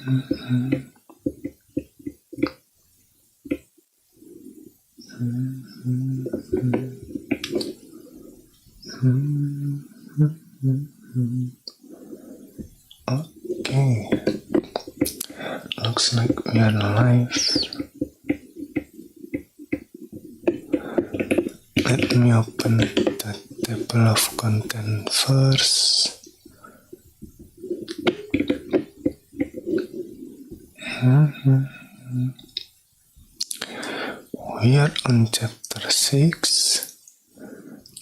Okay, looks like we are live. Let me open the table of content first. We are on chapter 6,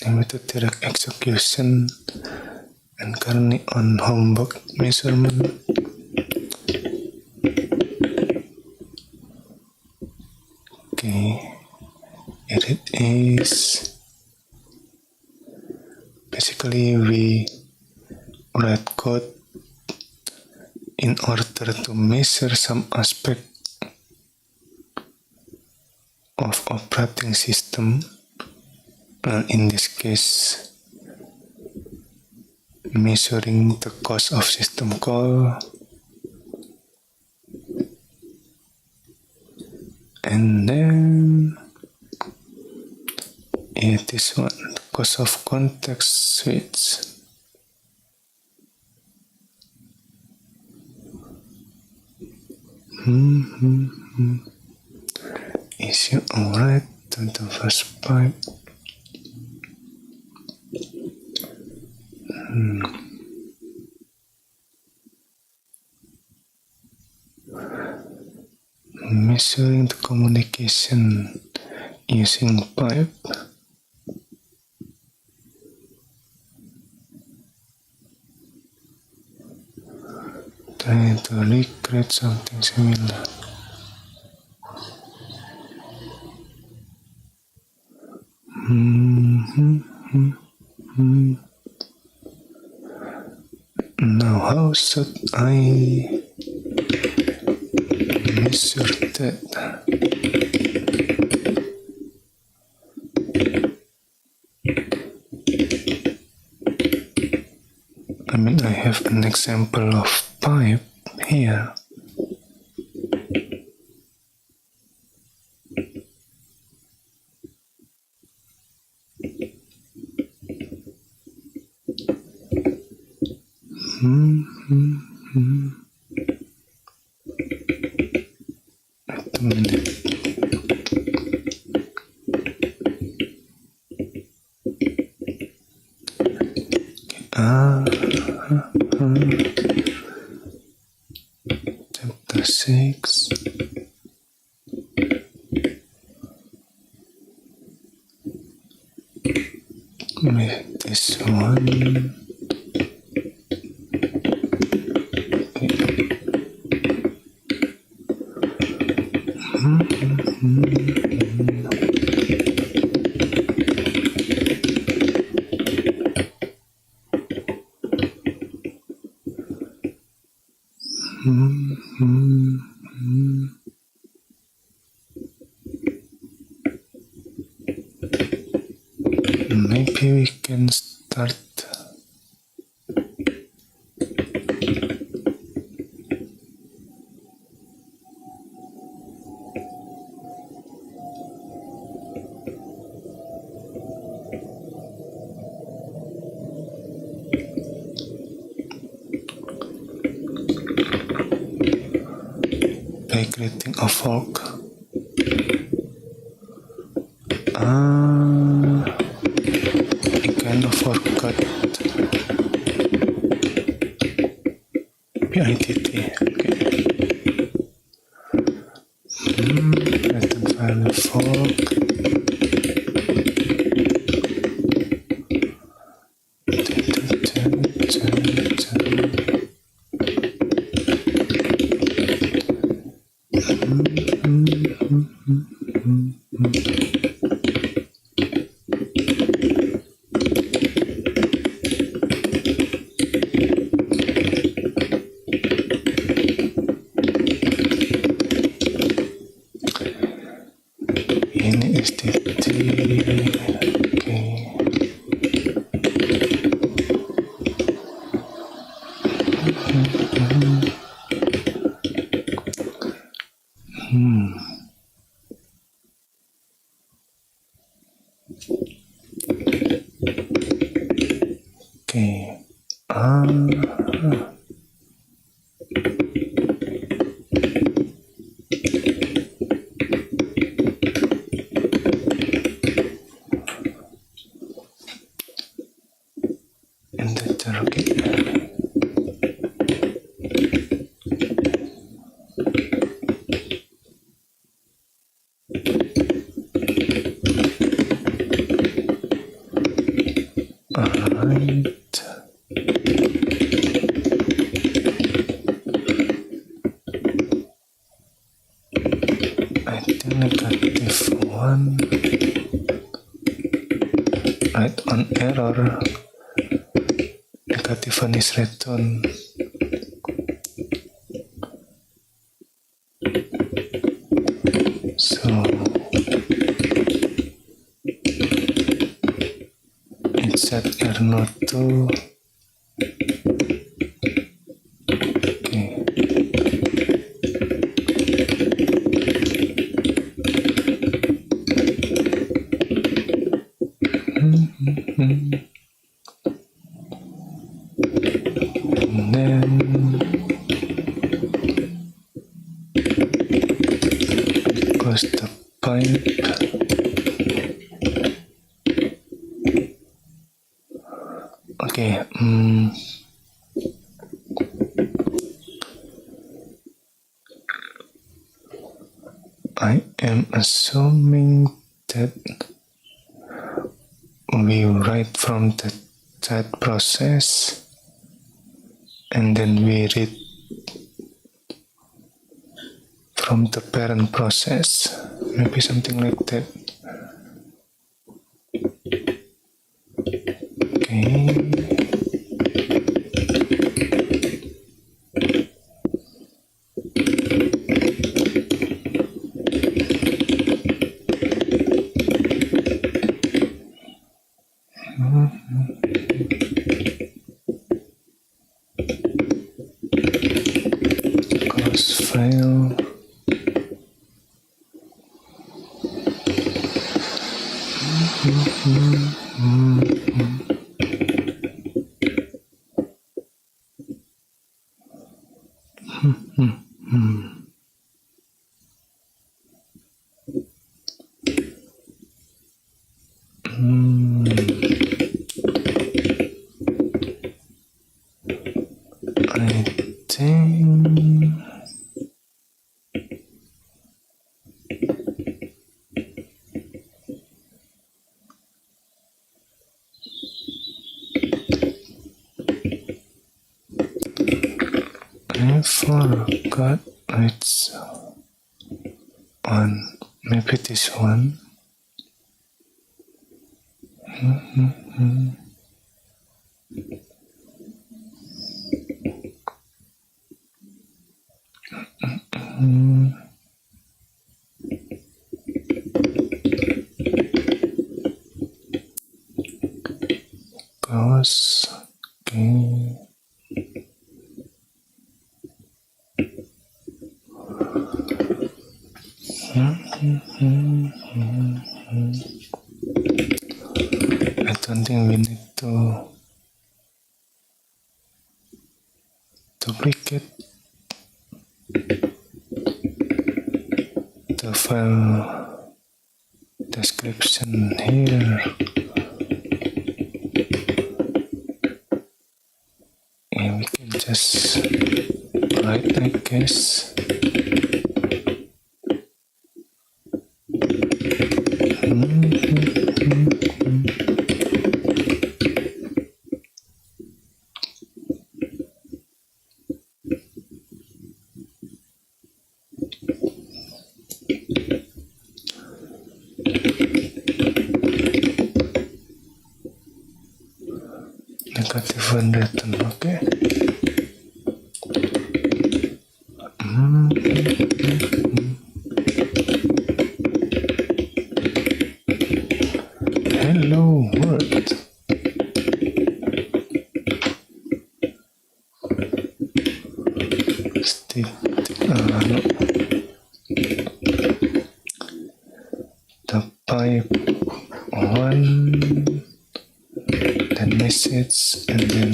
limited direct execution, and currently on homework measurement. Okay, here it is. Basically, we write code in order to measure some aspect of operating system. In this case, measuring the cost of system call, and then this one, the cost of context switch. Is you alright to the first pipe? Measuring the communication using pipe. Trying to recreate something similar. Now, how should I measure that? I have an example of pipe here. Wait a minute. Chapter 6. With this one. Maybe we can start by creating a fork. I kind of forgot PITT. Okay. Pattern file fork. Ini STT. Okay. integer, okay. Alright. I think -1. Right, on error, -1 is returned. So it set R0 to okay. And then goes the pipe. Okay, I am assuming that we write from the chat process and then we read from the parent process, maybe something like that. Okay. Close file. I think I forgot which one. Maybe this one. Close. Okay. I don't think we need to duplicate the file description here. And we can just write, I guess. Negative one return, okay. Hello world. Stick, no. The pipe one, then message, and then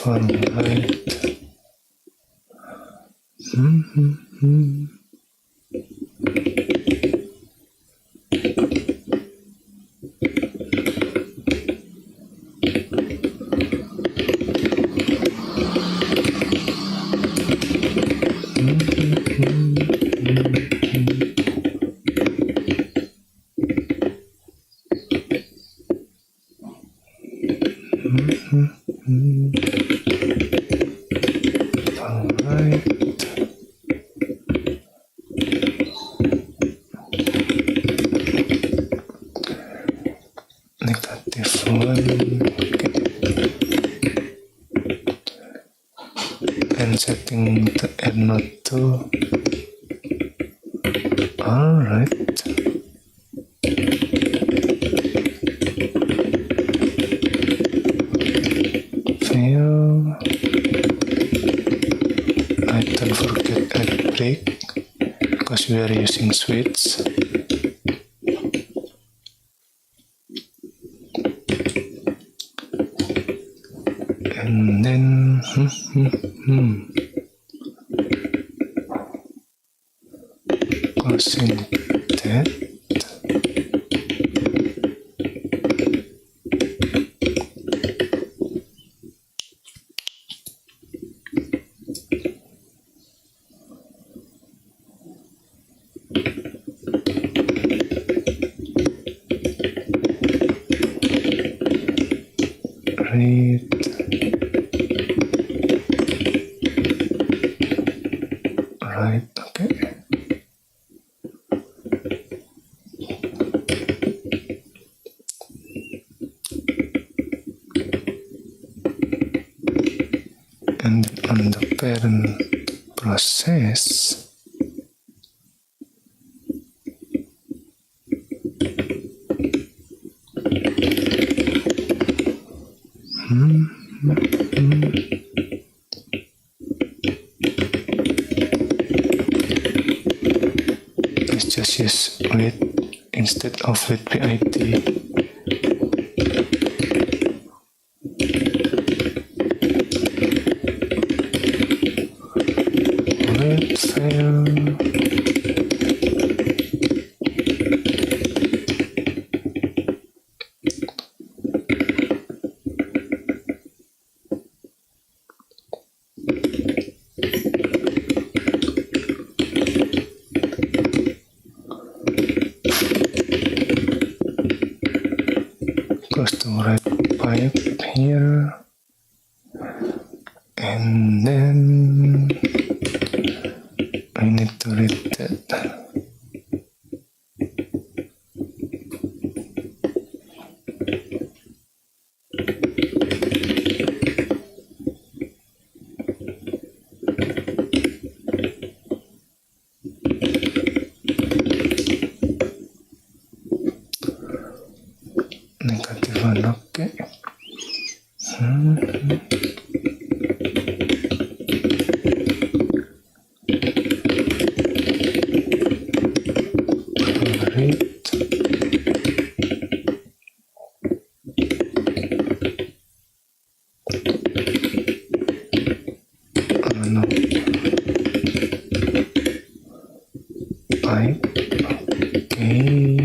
far right. Far right. -1. And setting the R note to alright. Fail. I don't forget add break because we are using switch. And then closing that. Read. Right, okay. And then on the parent process, let's just use with instead of with PIT. Wait, fail. Close to right pipe here, and then I need to read that. -1, okay. Read. No. Pipe. Okay.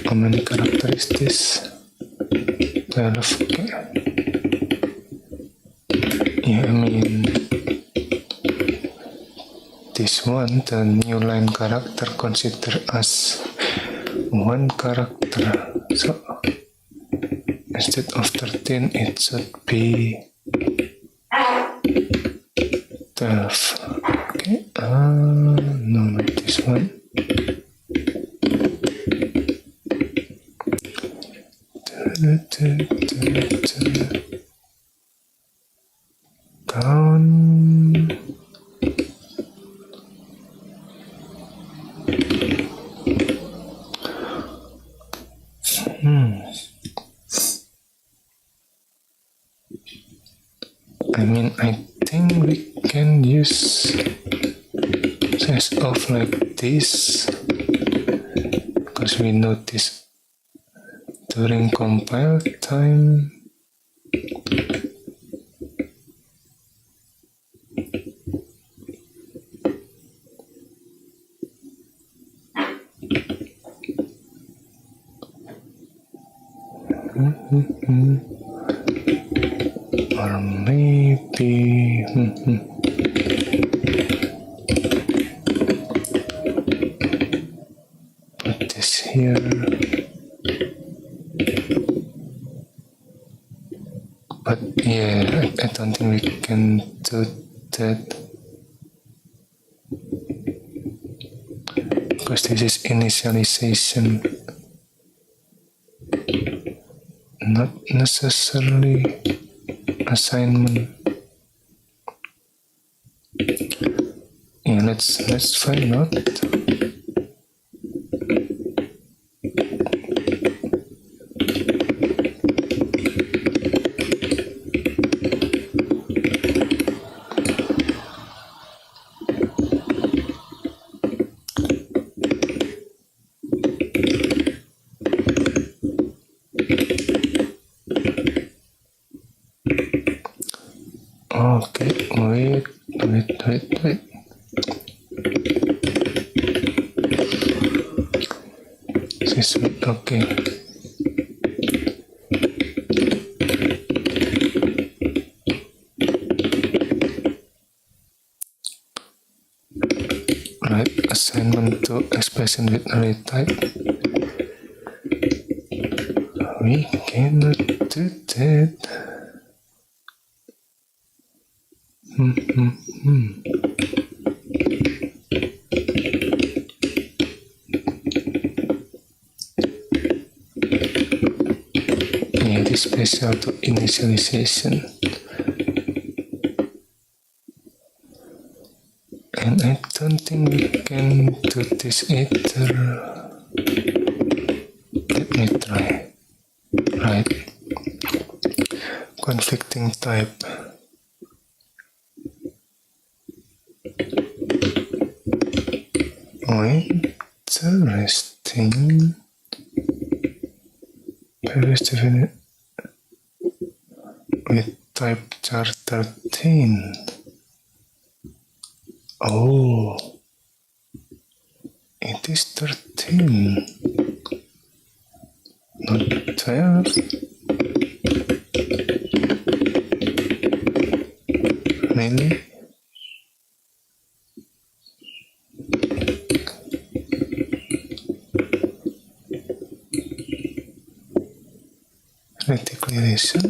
How many characters is this? 12. Okay. Yeah, I mean this one, the new line character, consider as one character. So instead of 13, it should be 12. Okay. No, not this one. Down. I think we can use size of like this because we notice during compile time or maybe put this here. But yeah, I don't think we can do that because this is initialization, not necessarily assignment. Yeah, let's find out. Okay, wait. This week, okay. Right, assignment to expression with array type. We cannot do that. Yeah, it is special to initialization. And I don't think we can do this either. Let me try. Right. Conflicting type. Interesting. Paris definite with type char 13. Oh, it is 13, not 12. Really? Declaration.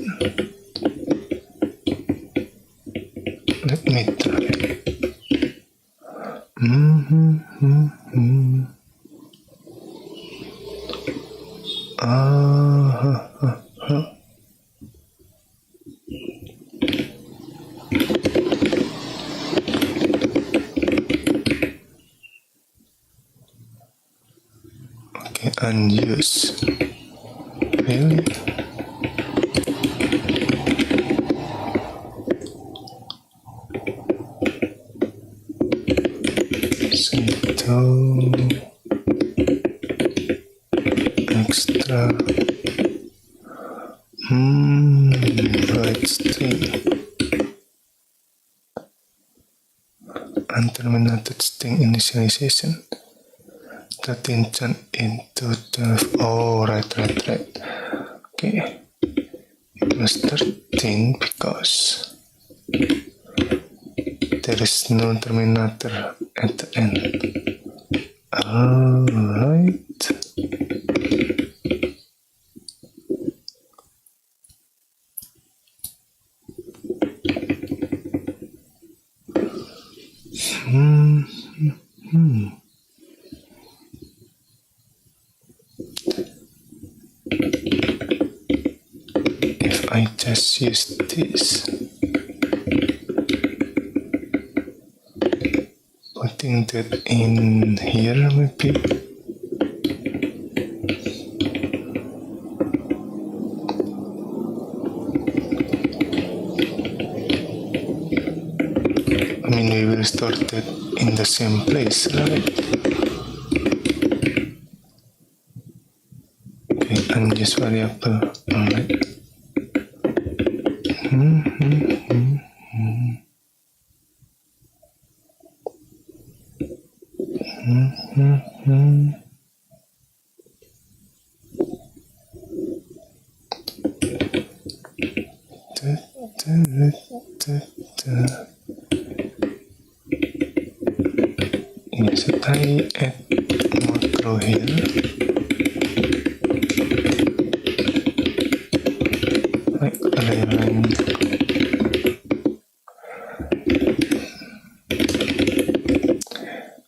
Let me try. Okay, unused. Really? Extra right string unterminated string initialization 13 turn into 12. Oh, right. Okay, it was 13 because there is no terminator at the end. Alright. If I just use this, putting that in here maybe. distorted in the same place, right? Okay, unused variable, alright. Yes, I add macro here. Like array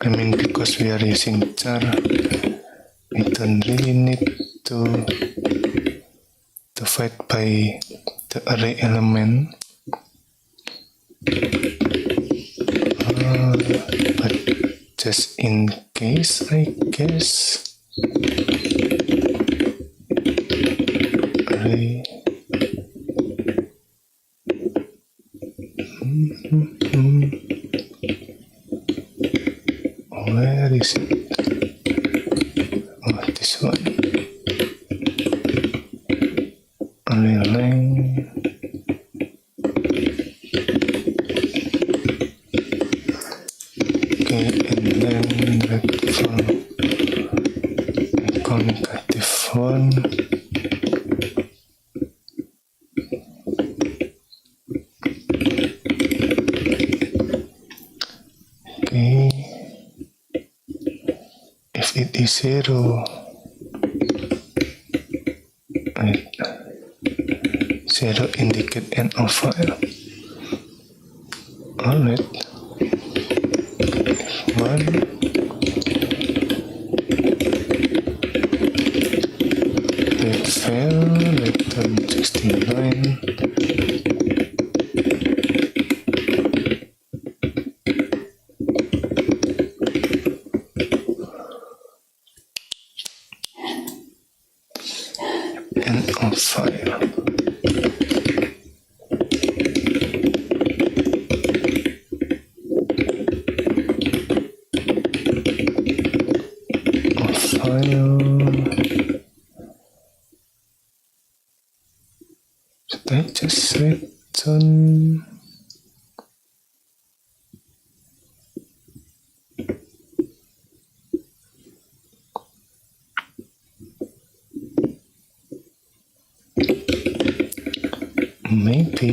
I mean, because we are using char, we don't really need to divide by the array element. But just in case, I guess, array. Where is it? Oh, this one. Array line. Okay, and then red for concative one. Okay, if it is 0, right. 0 indicate end of file. Alright. 1. Let fail, return 69. End of file. Should I just return? Maybe.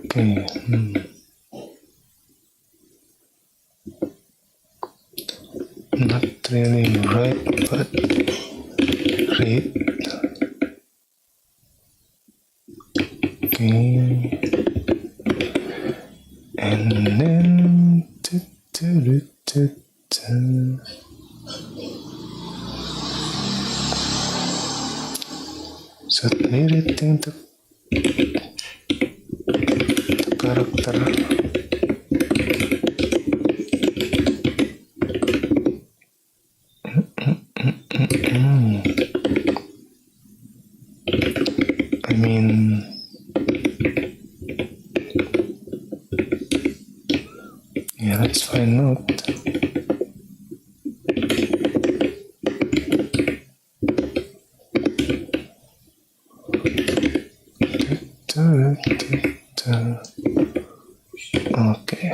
Okay. Not really right, but read. Okay. And then suddenly reading the character. I mean, yeah, let's find out. Okay.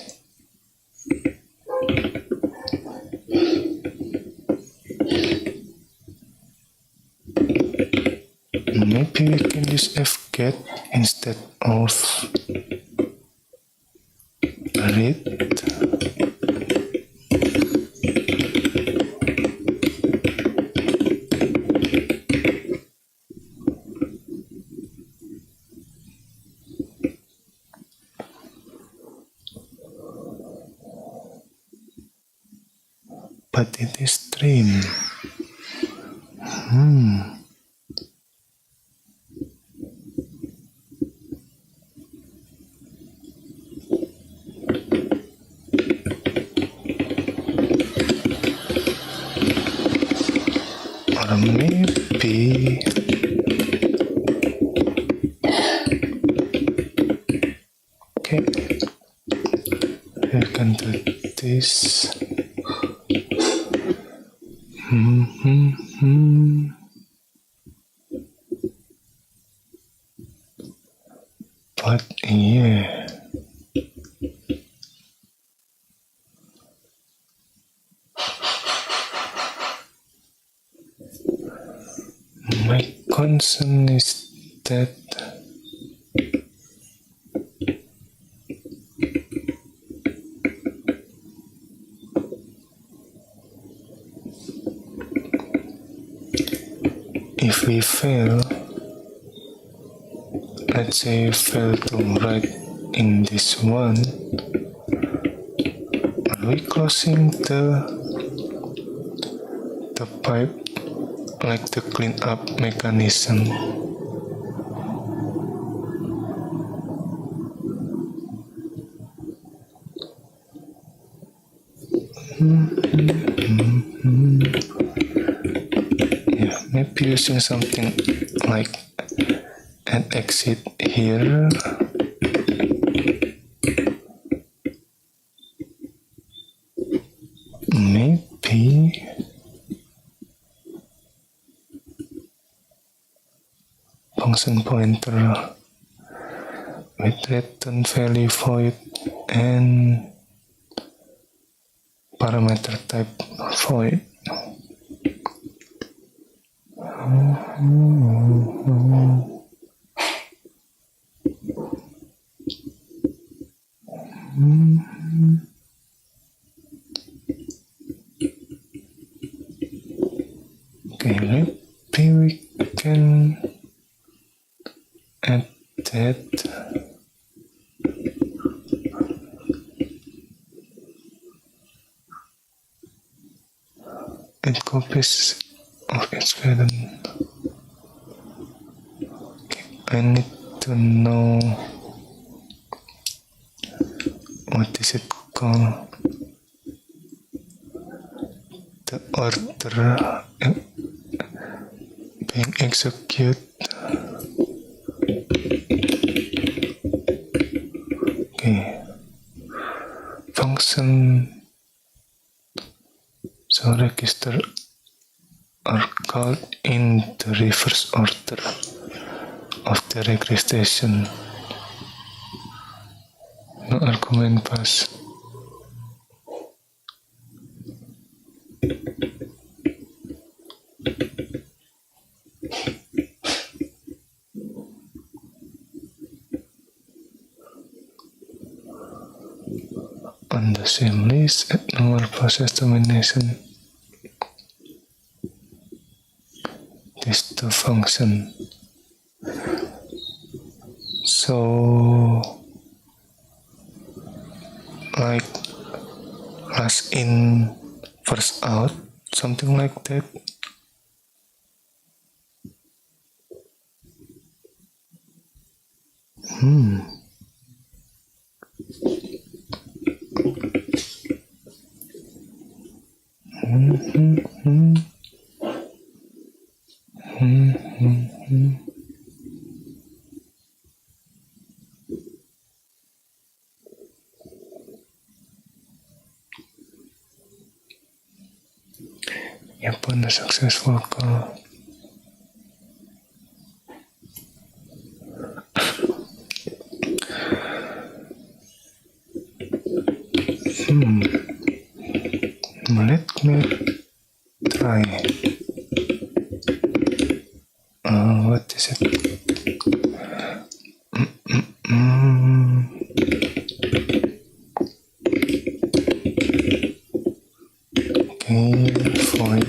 Maybe we can use fget instead of read. this stream. Or maybe okay, we can do this. But yeah, my concern is that if we fail, let's say fail to write in this one, are we closing the pipe like the cleanup mechanism? Yeah, maybe using something like an exit here. Maybe function pointer with return value void and parameter type void. Okay, maybe we can add that. It copies of its parent. Okay, I need to know what is it called. The order being executed. Okay, function. So register are called in the reverse order of the registration. No argument pass. On the same list, add normal process termination. This the function. So, like last in, first out, something like that. Upon the successful call, let me try. What is it? Okay, void.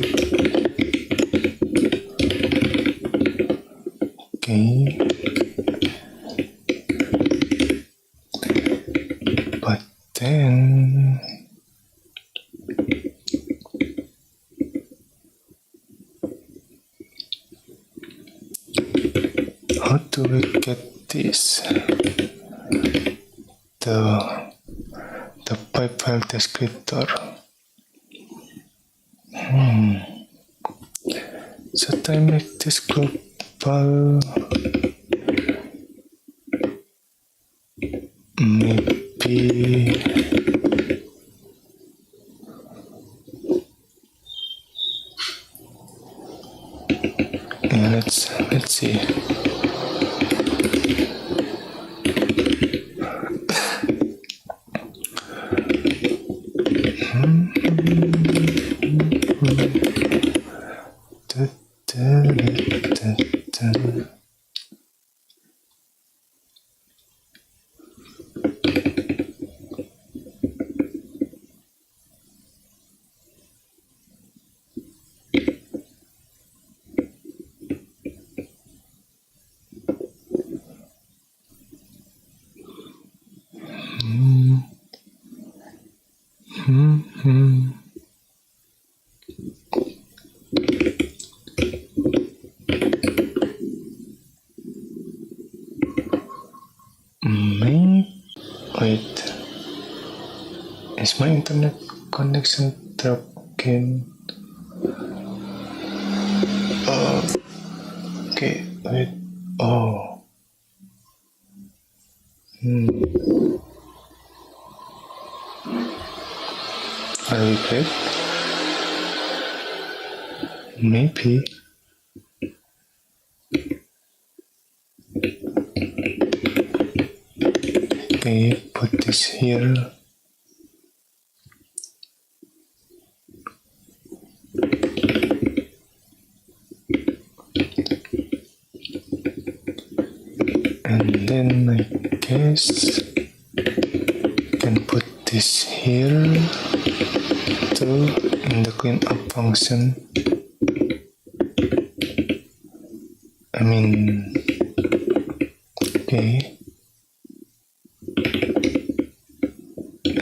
Okay. But then how do we get this? The pipe file descriptor. So I make this global, maybe yeah, let's see. Wait, is my internet connection drop again? Okay, wait. Oh. Are we back? Maybe. Okay, put this here. And then I guess I can put this here too in the cleanup function. I mean, okay.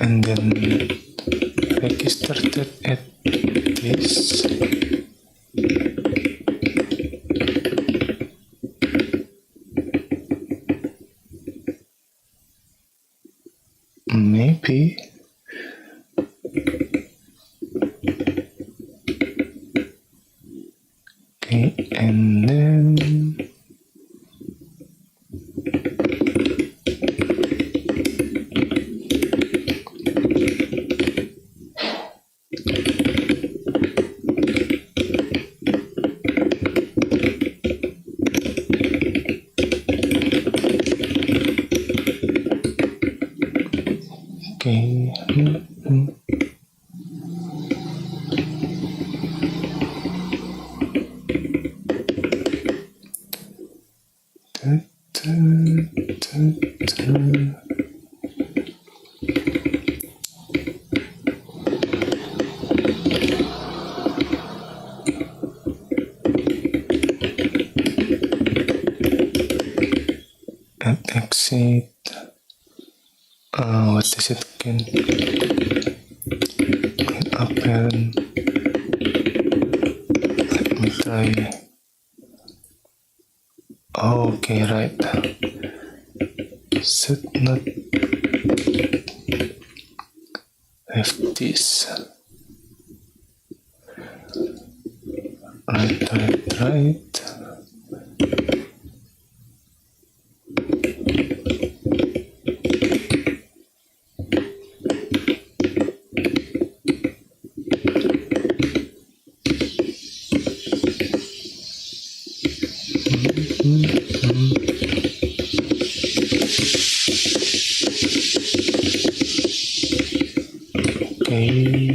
And then registered at this. Maybe. Okay, and then okay. And exit. What is it again? Open. Let me try. Okay, right. Should not have this. Right. Okay.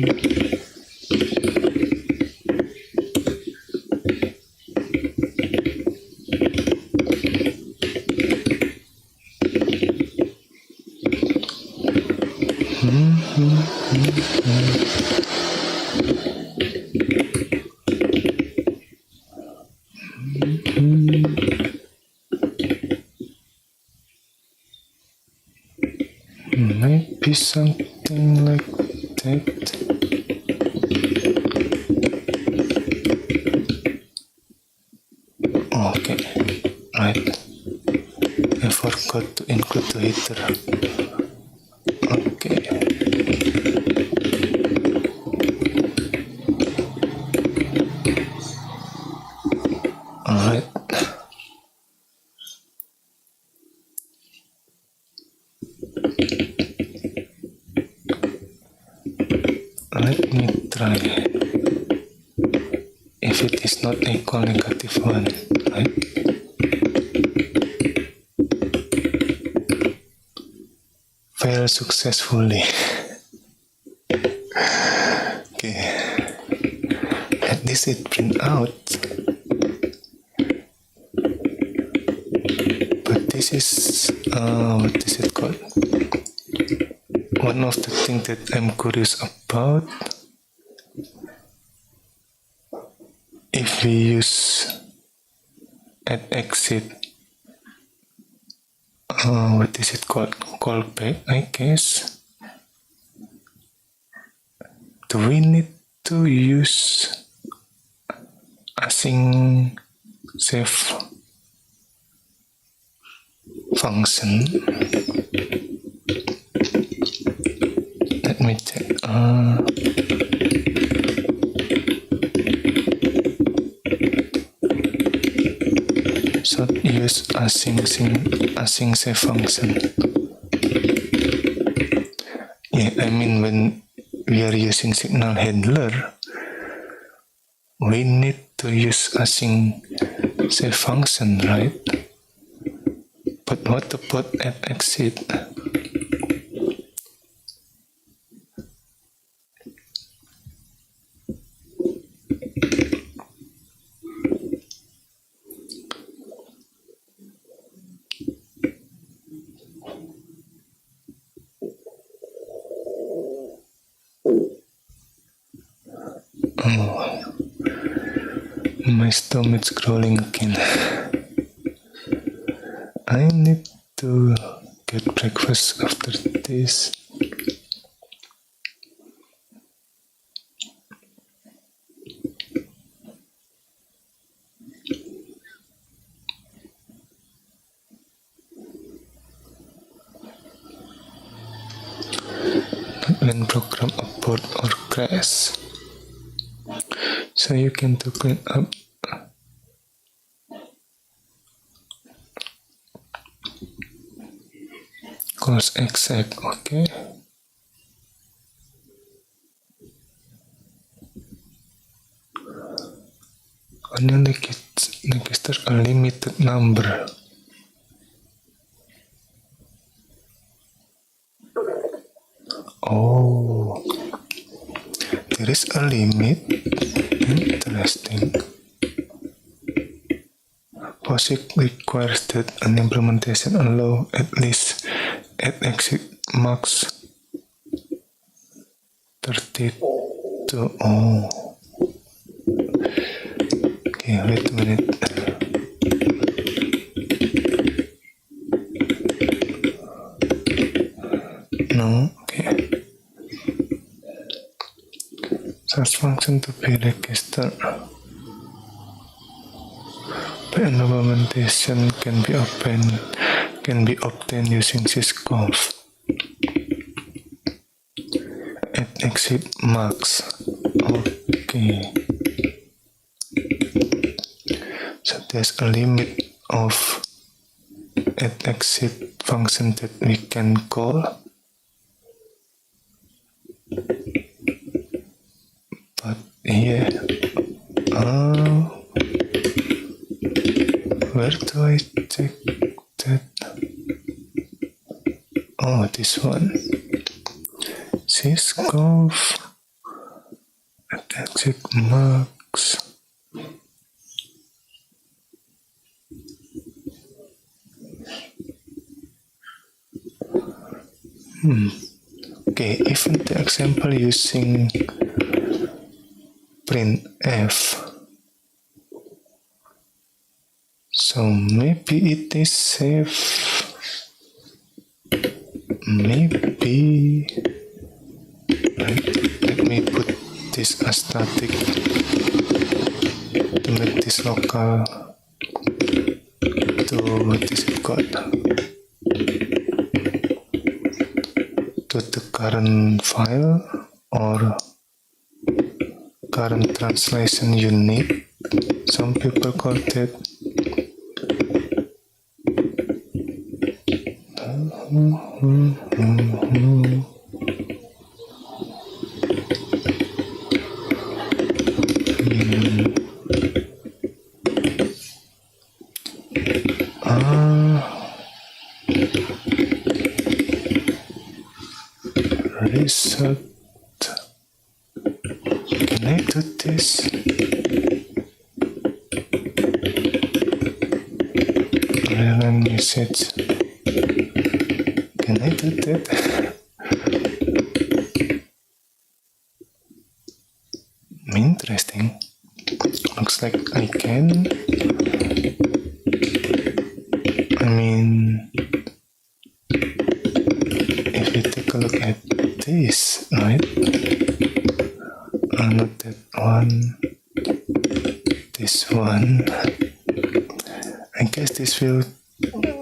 Maybe something like that. Okay, right. code to include the header. Okay. Alright. Let me try if it is not equal -1, right? Fail successfully. Okay. At least it print out. But this is what is it called? One of the things that I'm curious about, if we use add exit, what is it called? Callback, I guess. Do we need to use async save function? Let me check. So use async save function. Yeah, I mean when we are using signal handler, we need to use async save function, right? But what about add exit? My stomach's growling again. I need to get breakfast after this. When program abort or crash, so you can do clean up. Course exec, okay. Only register a limited number. Oh, there is a limit. Interesting. POSIX requires that an implementation allow at least at exit max 32. Oh. Okay, wait a minute. No, okay. Such function to be registered. The implementation can be obtained using sysconf at exit max. Okay. So there's a limit of at exit function that we can call. But here, where do I check that? Oh, this one. Sysconf at exit max. Okay, even the example using printf. So maybe it is safe. Maybe. Right. Let me put this as static to make this local to what is it called? to the current file or current translation you need. Some people call that result. Can I do this? Relevant message. Can I do that? Interesting. Looks like I can. I mean, if you take a look at this, right? Not that one. This one. I guess this will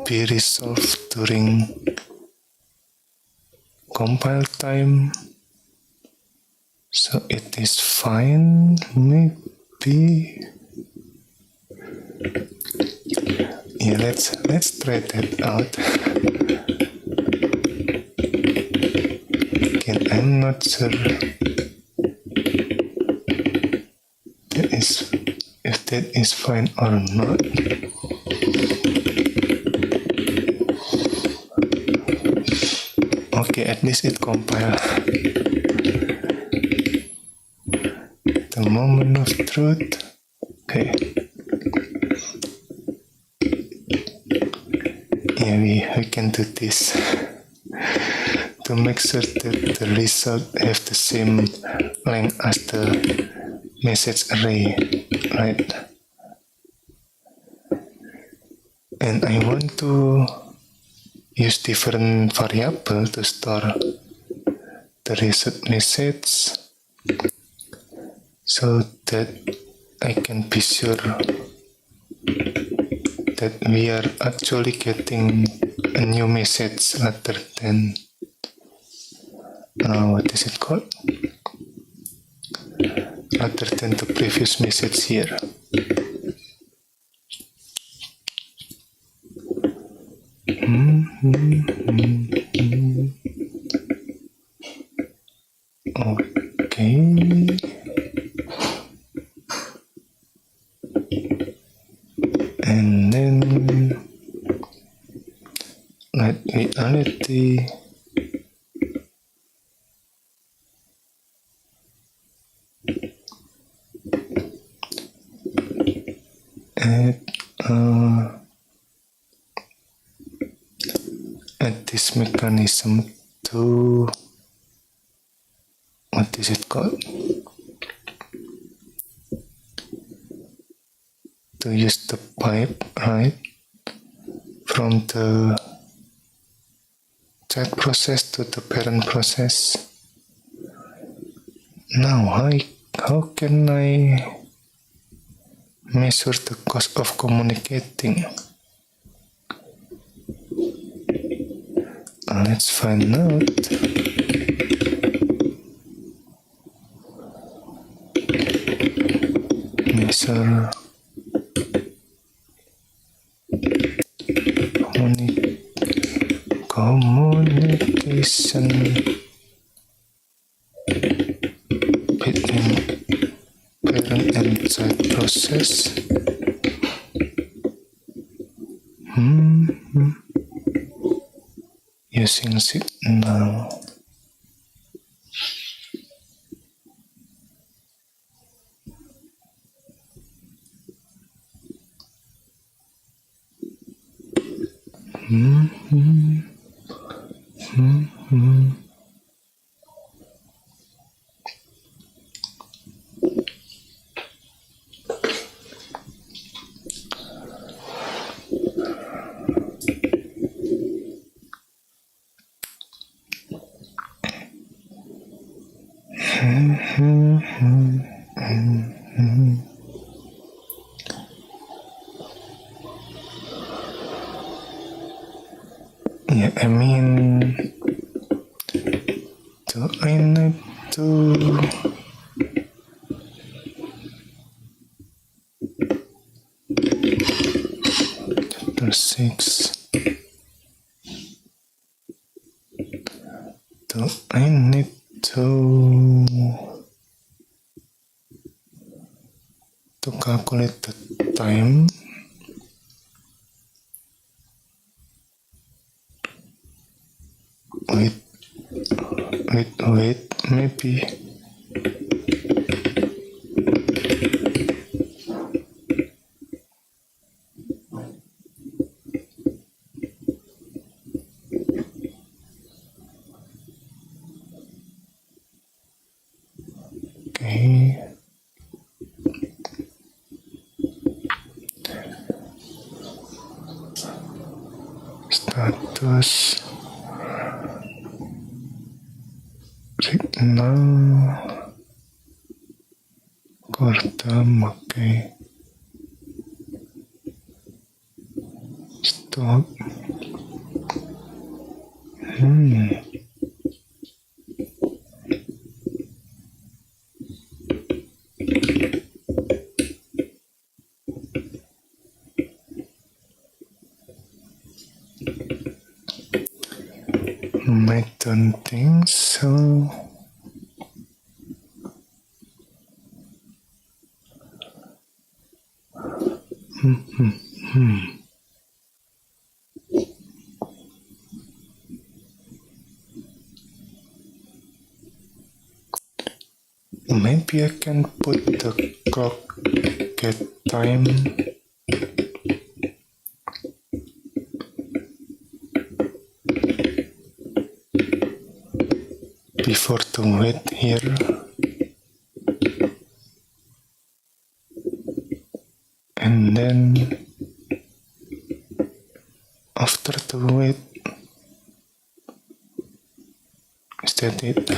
be resolved during compile time. So it is fine, maybe. Yeah, let's try that out. Again, I'm not sure if that is fine or not. Okay, at least it compiled. The moment of truth. Okay. Yeah, we can do this to make sure that the result have the same length as the message array, right? And I want to use different variable to store the result message so that I can be sure that we are actually getting a new message rather than what is it called? Rather than the previous message here. Okay. And then let reality add this mechanism to, what is it called? To use the pipe, right? From the child process to the parent process. Now, how can I measure the cost of communicating? Let's find out. Measure communication between parent and child process. Using signal. Yeah, I mean, verse 6. So I need to calculate the time. Wait, maybe. Okay. Status signal Cordam, okay. Stop. I don't think so. Maybe I can put the clock at time before to wait here. And then after the wait, is that it?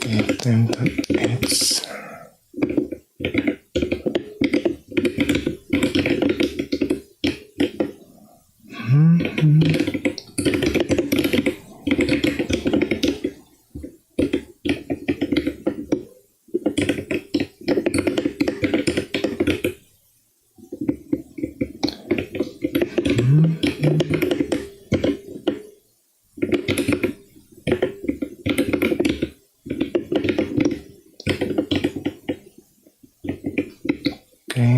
Okay, then it's okay.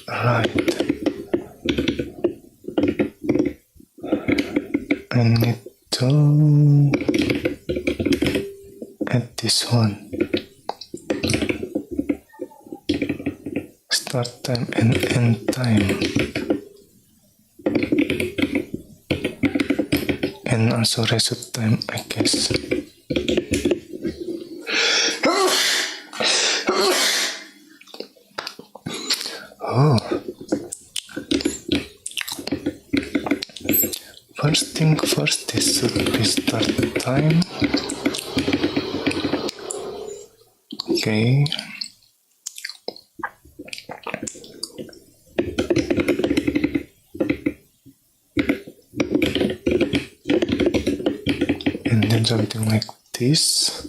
Right. I need to add this one. Start time and end time. And also reset time, I guess. Oh. First thing first, this should be start time. Okay. And then something like this.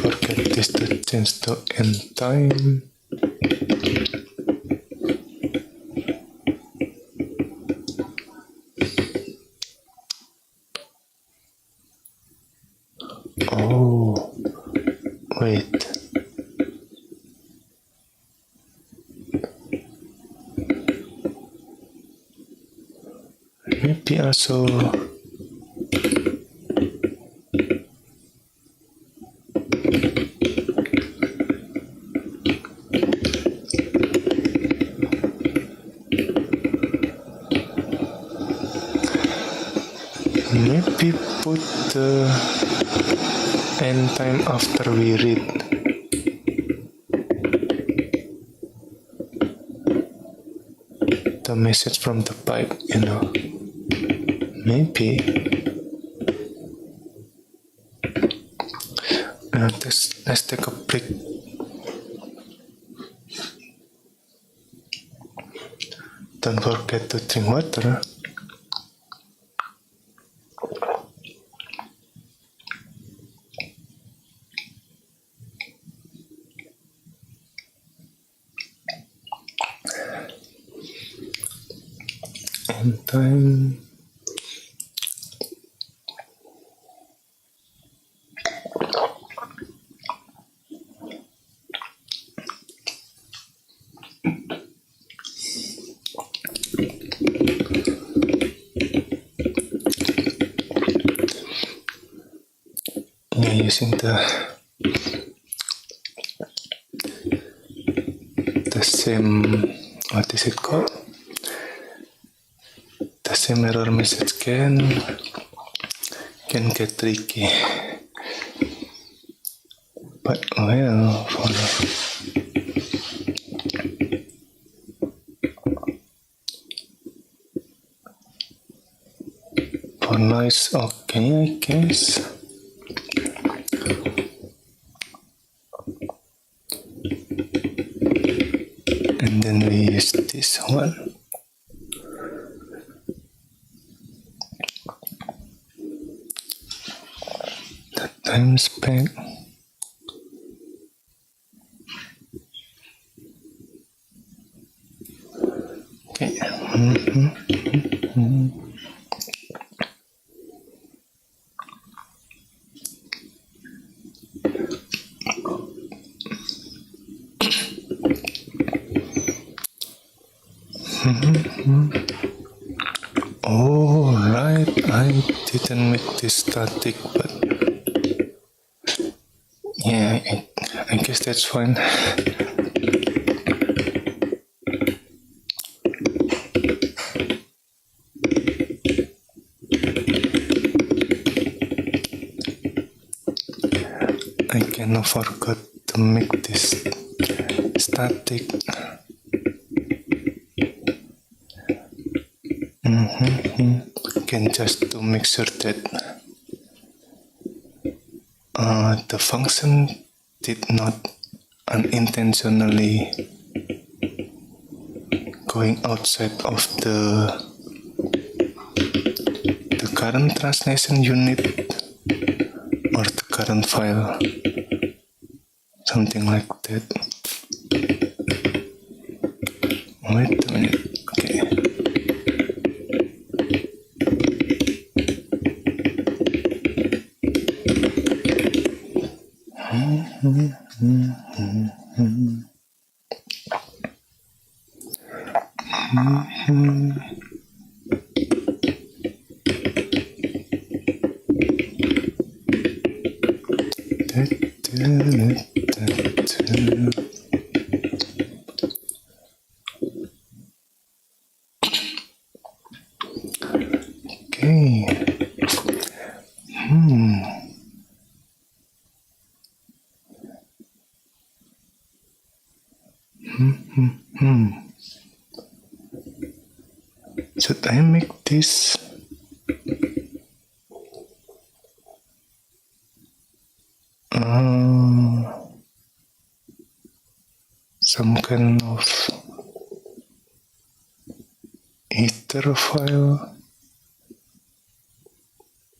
Forget this to change to end time. Oh, wait. Maybe also maybe put the end time after we read. the message from the pipe, you know. Maybe. Let's take a break. Don't forget to drink water. On time. Yeah, using the same, what is it called? The same error message can get tricky. But well, for now it's okay, I guess. And then we use this one. The time spent. Okay. Oh, right, I didn't make this static, but yeah, I guess that's fine. I kind of forgot to make this static. Again, just to make sure that the function did not unintentionally going outside of the current translation unit or the current file, something like that. Wait a minute. Okay. Okay. Should I make this some kind of ether file,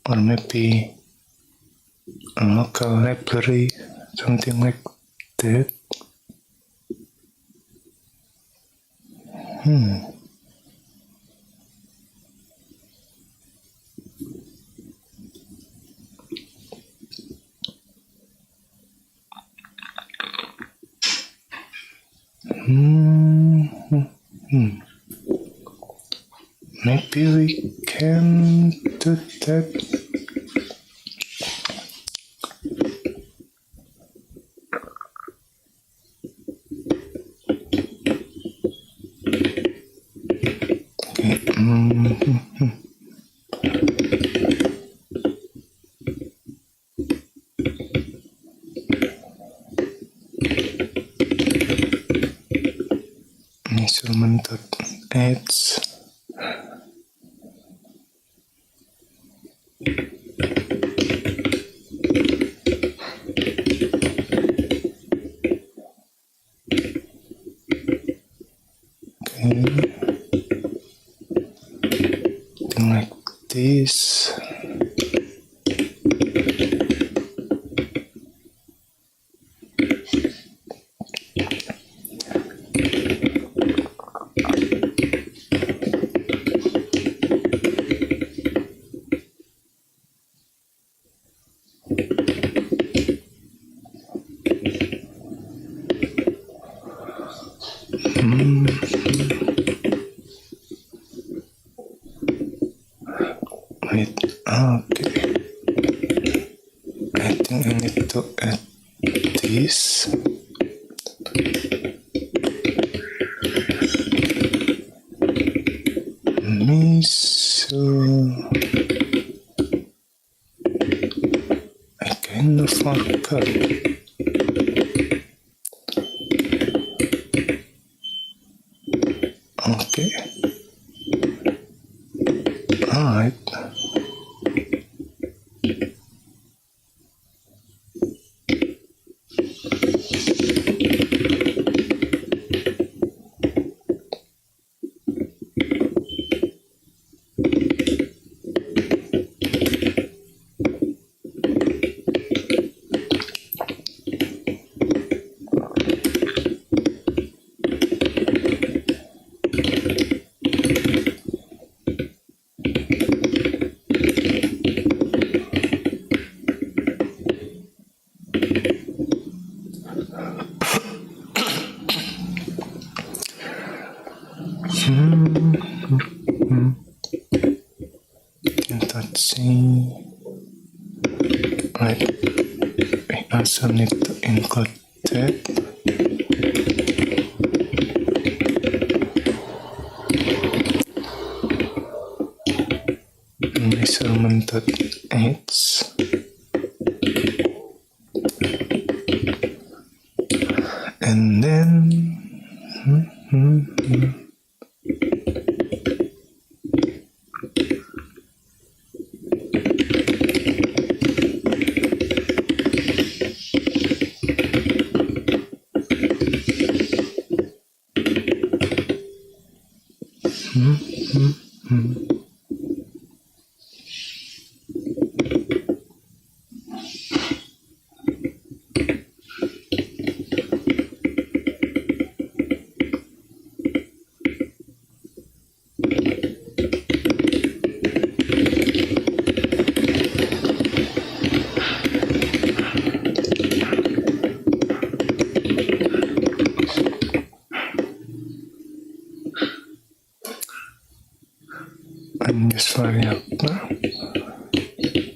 or maybe a local library, something like that? Maybe we can do that. Measurement dot It's okay. Like this. Wait, okay. I think I need to add this. Miso. I kind of forgot. Okay. Alright. Touching. Right. We also need to include that. Measurement.h. And then unused variable.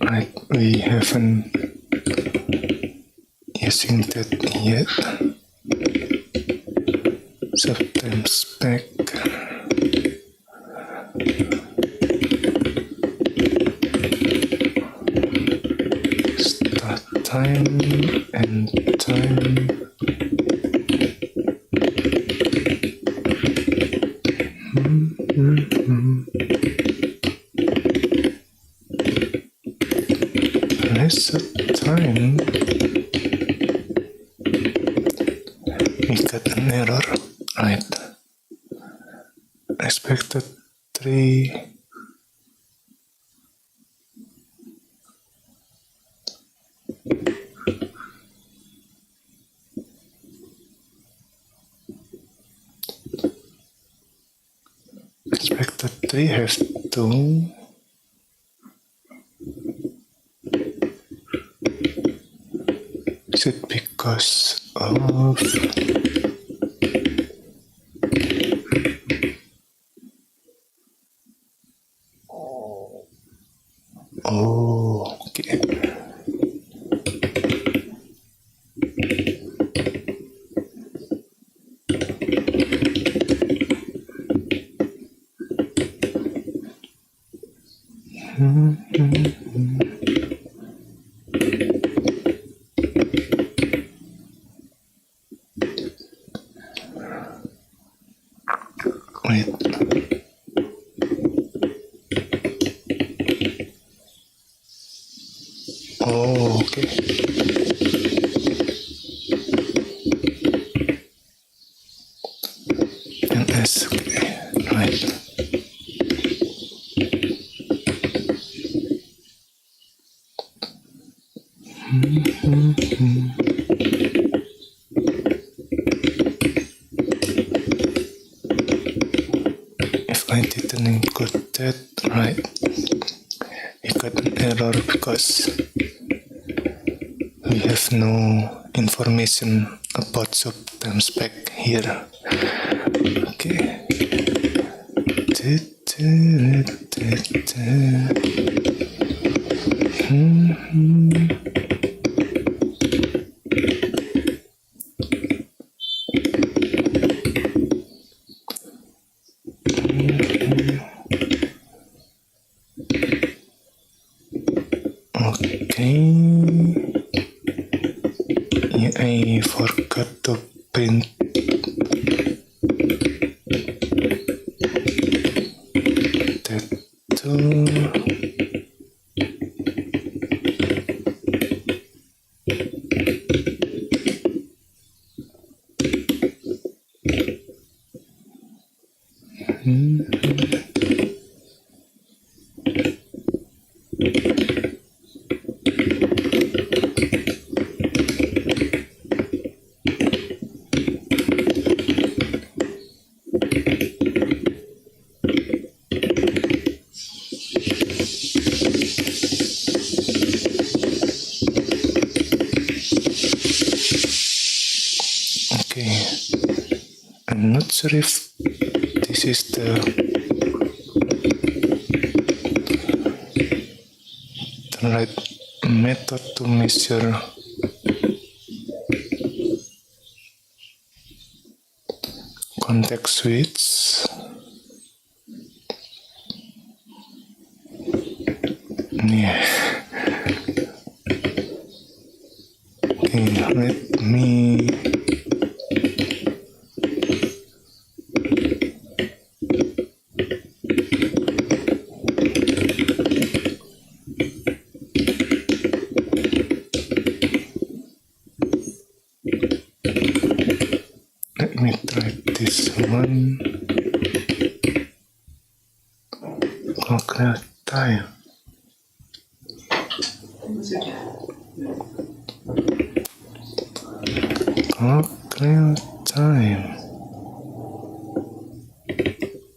Right, we haven't using that yet. Sometimes back. Start time and time. Reset time. We got an error, right? Expected 3. Expected 3 have 2. Is it because of okay. Okay. And S, okay, right. If I didn't encode that right, we got an error because we have no information about subtime spec here. Okay. Okay. Yeah, I forgot to print that too. Okay, I'm not sure if this is the right method to measure context switch. Yeah. Okay, let me try this one. Clock time. Clock time.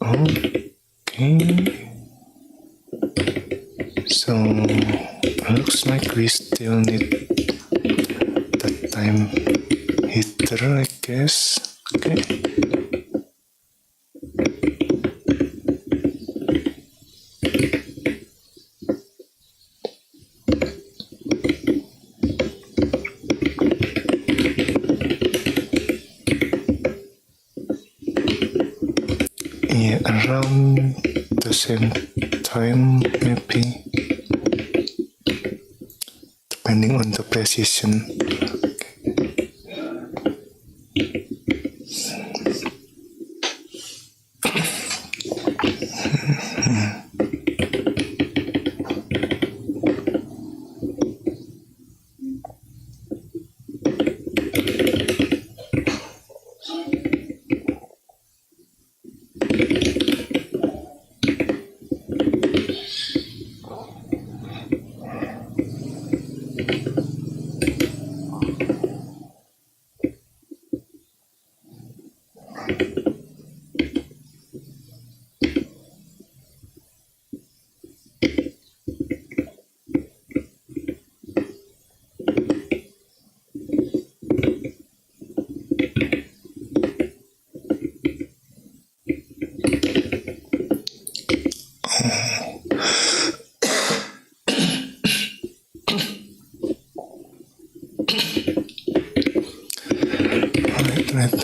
Okay. So looks like we still need the time heater, I guess. Okay. Yeah, around the same time, maybe, depending on the precision.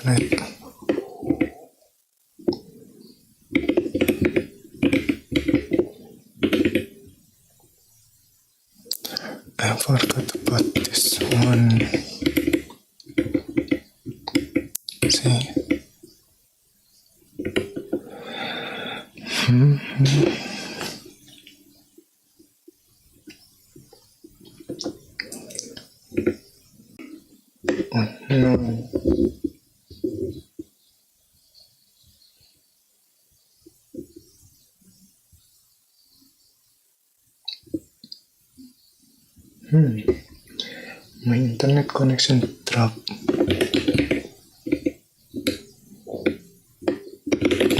Right. I forgot about this one. See? Oh, no. My internet connection dropped.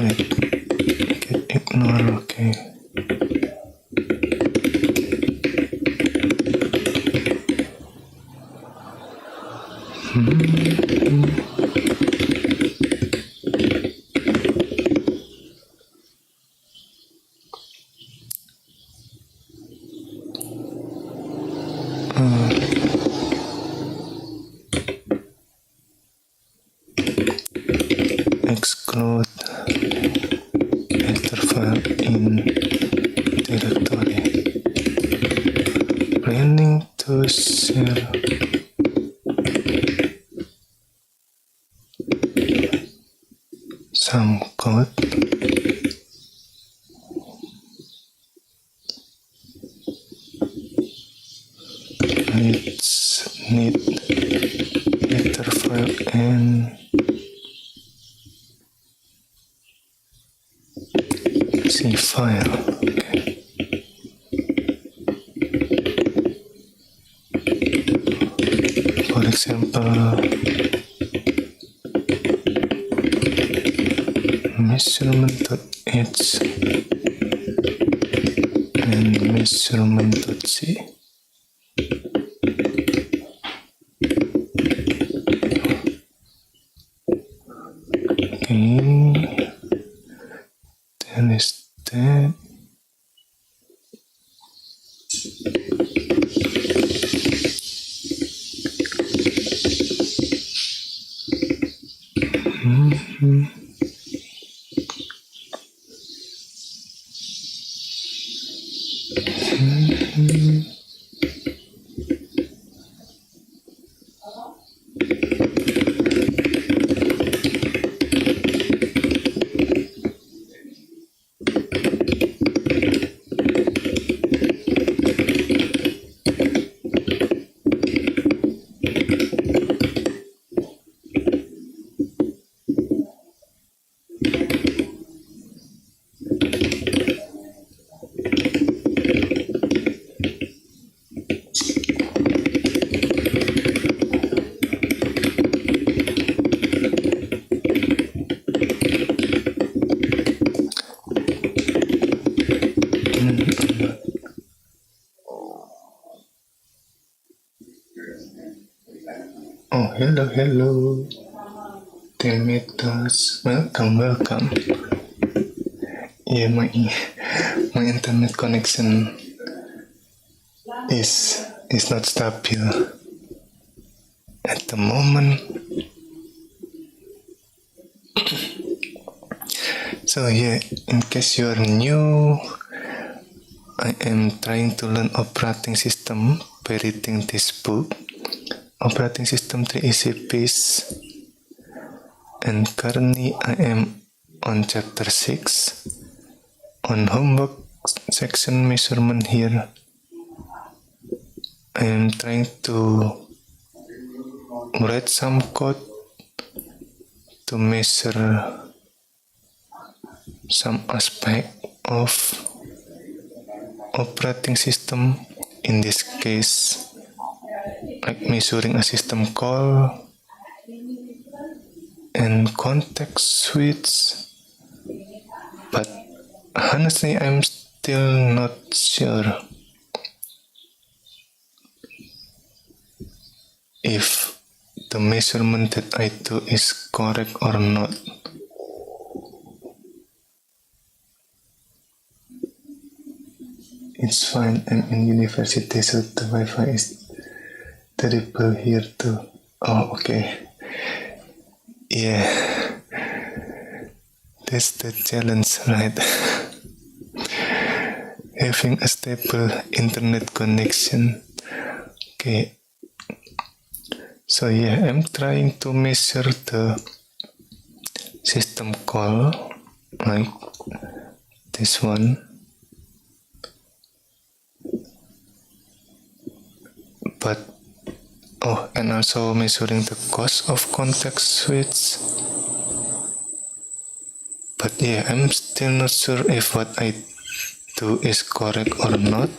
Wait, ignore, okay. Exclude enter file in directory. Planning to share some code. It's need enter file and C file. Okay. For example, measurement.h and measurement.c. Okay, then is that. Oh, hello, teammates. Welcome. Yeah, my internet connection is not stable at the moment. So yeah, in case you are new, I am trying to learn operating system by reading this book, Operating System 3 Easy Piece, and currently I am on chapter 6 on homework section measurement. Here I am trying to write some code to measure some aspect of operating system, in this case like measuring a system call and context switch, but honestly I'm still not sure if the measurement that I do is correct or not. It's fine, I'm in university, so the Wi-Fi is terrible here too. Oh, okay. Yeah, that's the challenge, right? Having a stable internet connection. Okay. So yeah, I'm trying to measure the system call, like this one. But Oh, and also measuring the cost of context switch. But yeah, I'm still not sure if what I do is correct or not.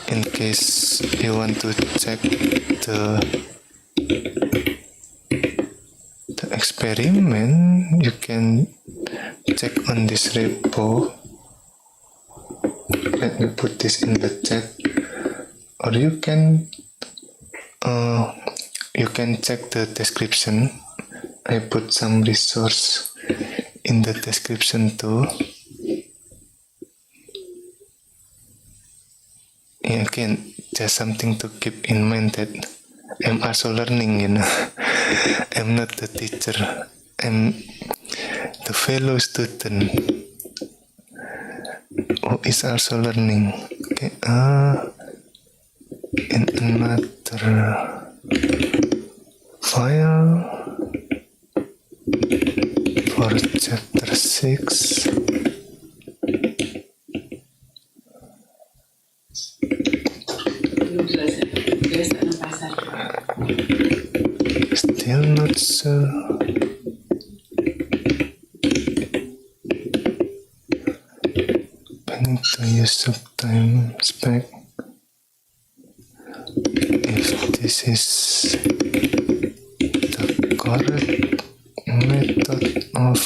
In case you want to check the experiment, you can check on this repo. Let me put this in the chat, or you can check the description. I put some resource in the description too. Again, just something to keep in mind that I'm also learning, I'm not the teacher. I'm the fellow student who is also learning. Okay, in another file for chapter 6. Still not sure. Planning to use of time spec. If this is the correct method of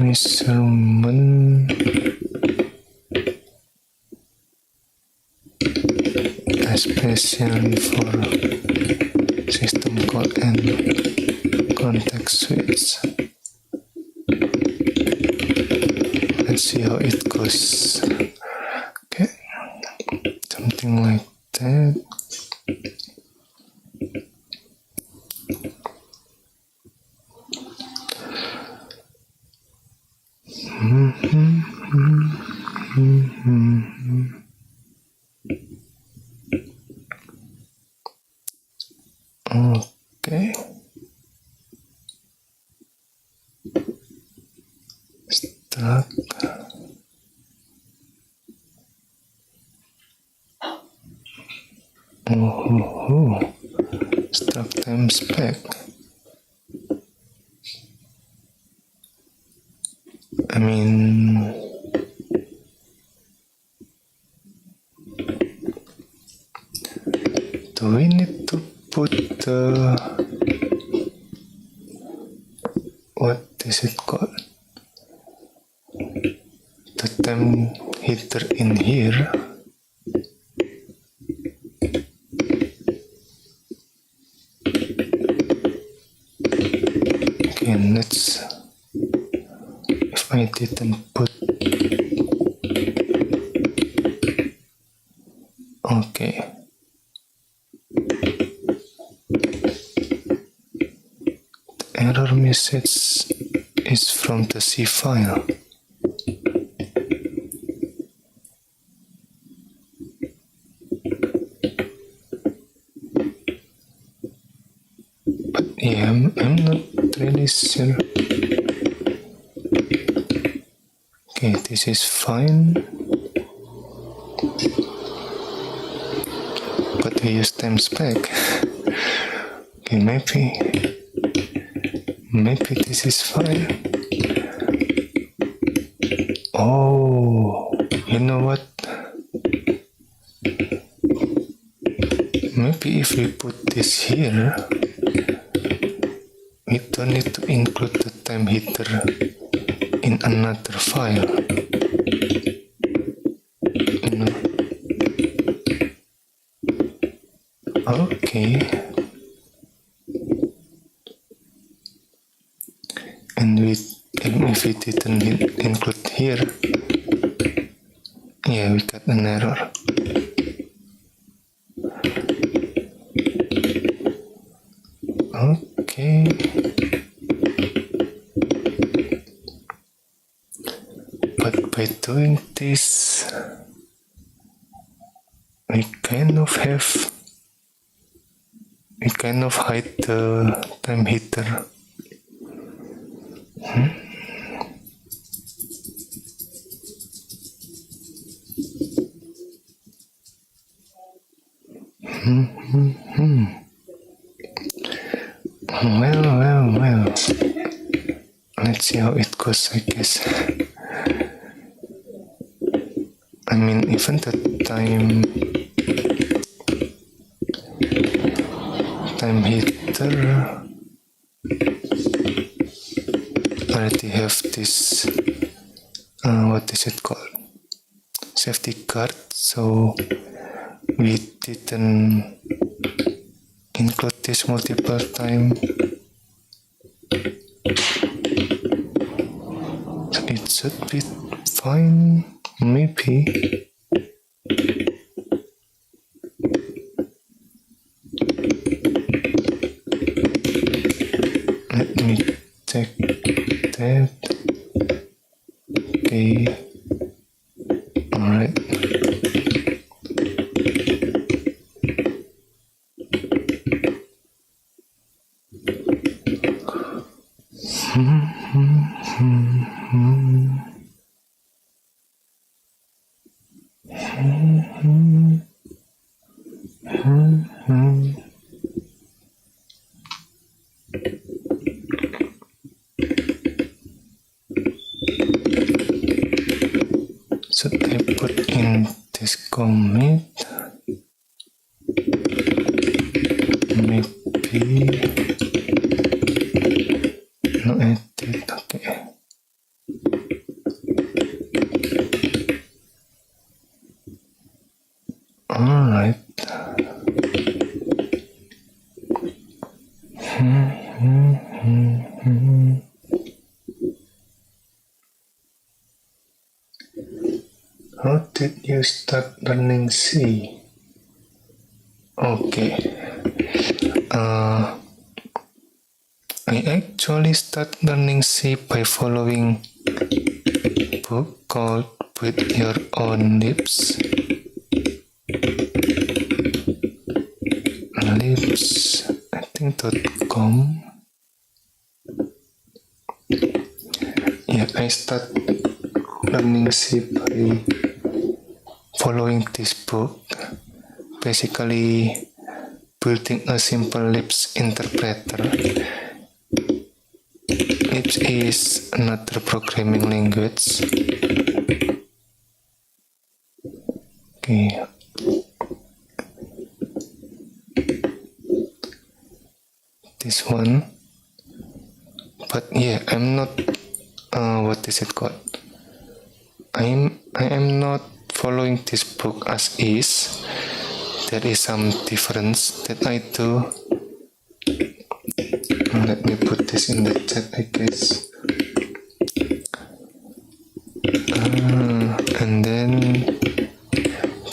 measurement, especially for system call and context switch. Let's see how it goes. Okay, something like that. Okay. Struct. Struct time spec. I mean, do we need to put the, what is it called? The time header in here. Okay, let's, if I didn't put, okay. The error message is from the C file. Yeah, I'm not really sure. Okay, this is fine. But we use time spec. Okay, maybe this is fine. Oh, you know what? Maybe if we put this here, we don't need to include the time header in another file. Okay. And if we didn't include here, yeah, we got an error. Okay. But by doing this, we kind of hide the time header. Well. Let's see how it goes, I guess. I mean, even the time heater already have this, what is it called? Safety card, so we didn't include this multiple time. So it should be fine, maybe. Let me check that. Okay. Alright. Should I put in this commit? Maybe no edit. Okay. Alright. How did you start learning C? Okay. I actually start learning C by following a book called With Your Own Lips. Lips, I think .com. Yeah, I start learning C by following this book. Basically, building a simple Lisp interpreter. Lisp is another programming language. Okay. This one. But yeah, I'm not, what is it called? I am not following this book as is. There is some difference that I do. Let me put this in the chat, I guess. And then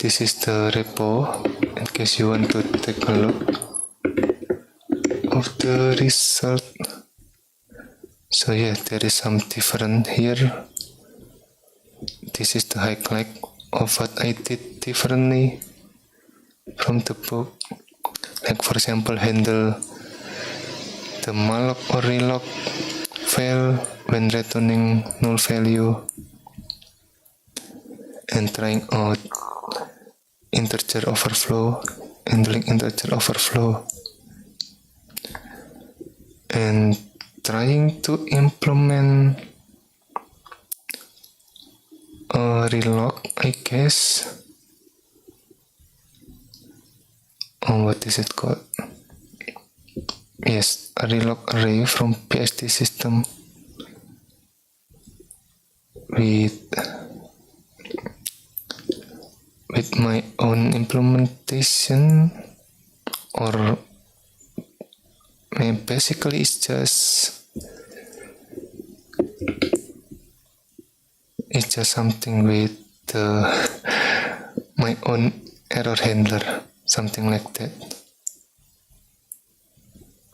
this is the repo, in case you want to take a look of the result. So yeah, there is some different here. This is the highlight of what I did differently from the book. Like for example, handle the malloc or reloc file when returning null value, and trying out integer overflow, handling integer overflow, and trying to implement a reloc, I guess. What is it called? Yes, a reloc array from PSD system with my own implementation, or basically it's just something with my own error handler, something like that.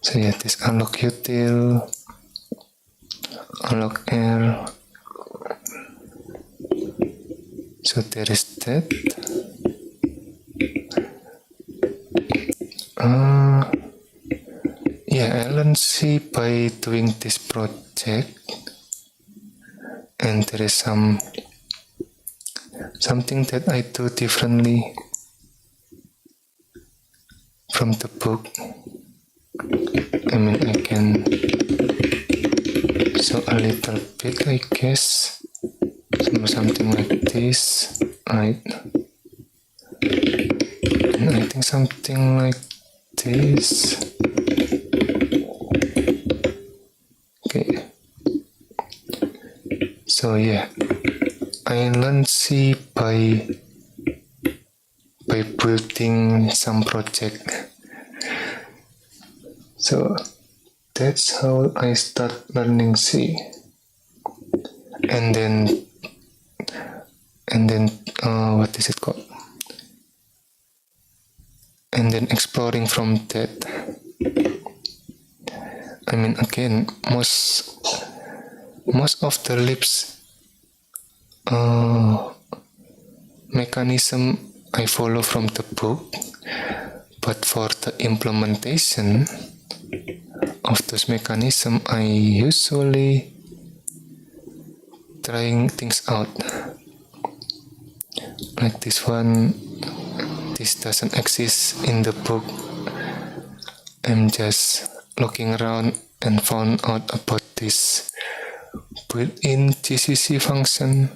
So yeah, this unlock util, unlock air. So there is that. Yeah, I learned C by doing this project, and there is something that I do differently. from the book. I mean, I can show a little bit, I guess. Something like this, right? And I think something like this. Okay. So yeah, I learned C by building some project. So that's how I start learning C. And then what is it called? And then exploring from that. I mean, again, most of the Lisp mechanism I follow from the book, but for the implementation of those mechanisms, I usually trying things out. Like this one, this doesn't exist in the book. I'm just looking around and found out about this built-in GCC function.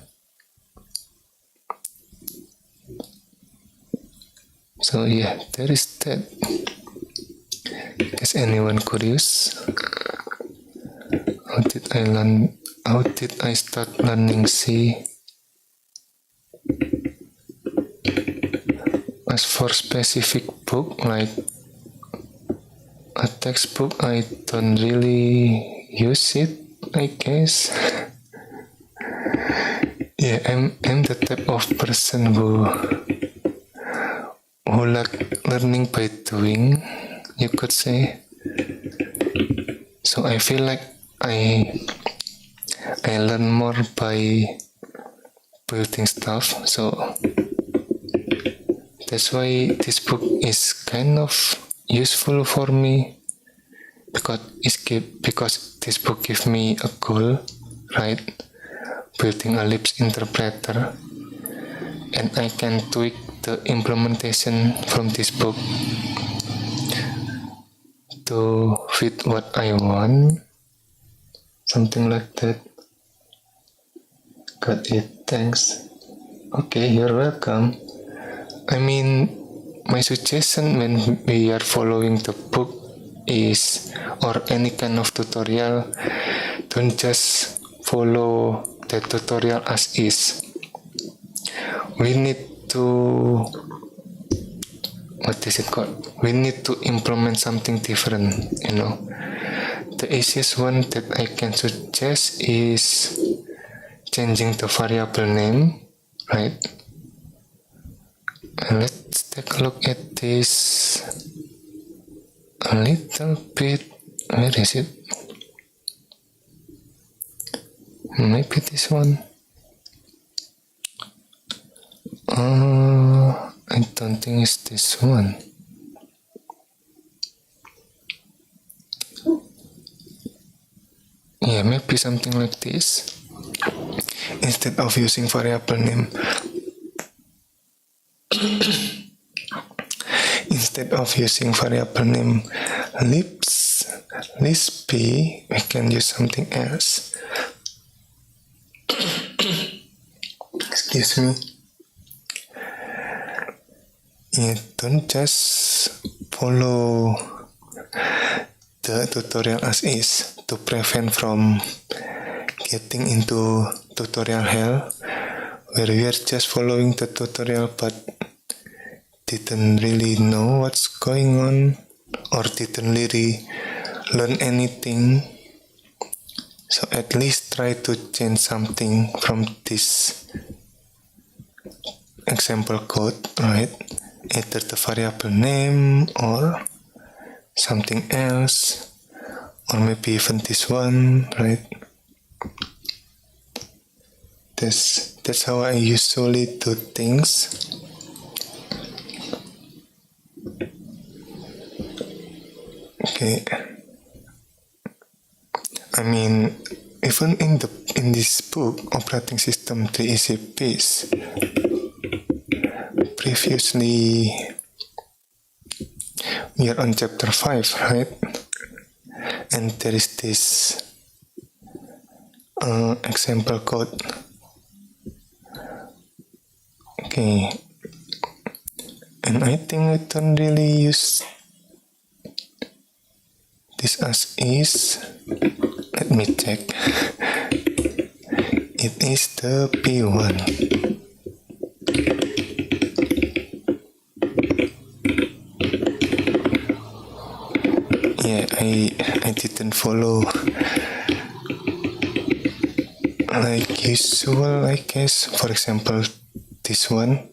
So yeah, there is that. Is anyone curious? How did I start learning C? As for specific book, like a textbook, I don't really use it, I guess. Yeah, I'm the type of person who like learning by doing, you could say. So I feel like I learn more by building stuff. So that's why this book is kind of useful for me, because this book gives me a goal, right? Building a Lisp interpreter, and I can tweak the implementation from this book to fit what I want, something like that. Got it, thanks. Okay, you're welcome. I mean, my suggestion when we are following the book is, or any kind of tutorial, don't just follow the tutorial as is. We need to, what is it called? We need to implement something different, you know. The easiest one that I can suggest is changing the variable name, right? And let's take a look at this a little bit. Where is it? Maybe this one. I don't think it's this one. Yeah, maybe something like this. Instead of using variable name, Lisp, we can use something else. Excuse me. Yeah, don't just follow the tutorial as is to prevent from getting into tutorial hell, where we are just following the tutorial but didn't really know what's going on, or didn't really learn anything. So at least try to change something from this example code, right? Either the variable name or something else, or maybe even this one, right? That's how I usually do things. Okay. I mean, even in this book, Operating System 3 Easy Piece, previously we are on chapter 5, right? And there is this example code. Okay, and I think I don't really use this as is. Let me check. It is the P1. Yeah, I didn't follow like usual, I guess. For example, this one,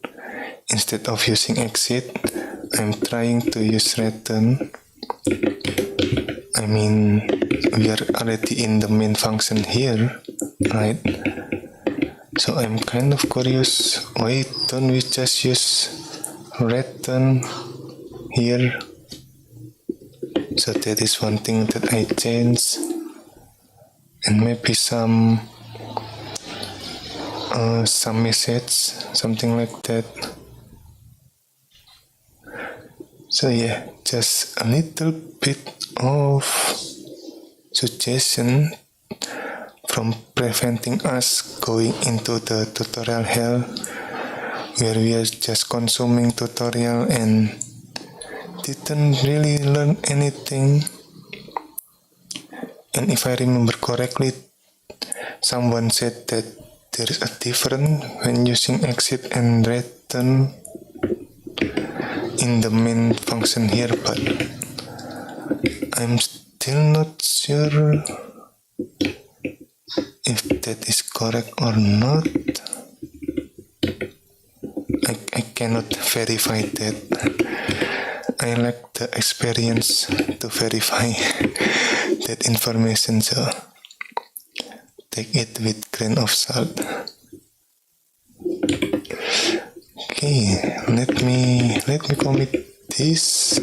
instead of using exit, I'm trying to use return. I mean, we are already in the main function here, right? So I'm kind of curious, why don't we just use return here? So that is one thing that I changed, and maybe some message, something like that. So yeah, just a little bit of suggestion from preventing us going into the tutorial hell, where we are just consuming tutorial and didn't really learn anything. And if I remember correctly, someone said that there is a difference when using exit and return in the main function here, but I'm still not sure if that is correct or not. I cannot verify that. I lack the experience to verify that information, so take it with grain of salt. Okay, let me commit this.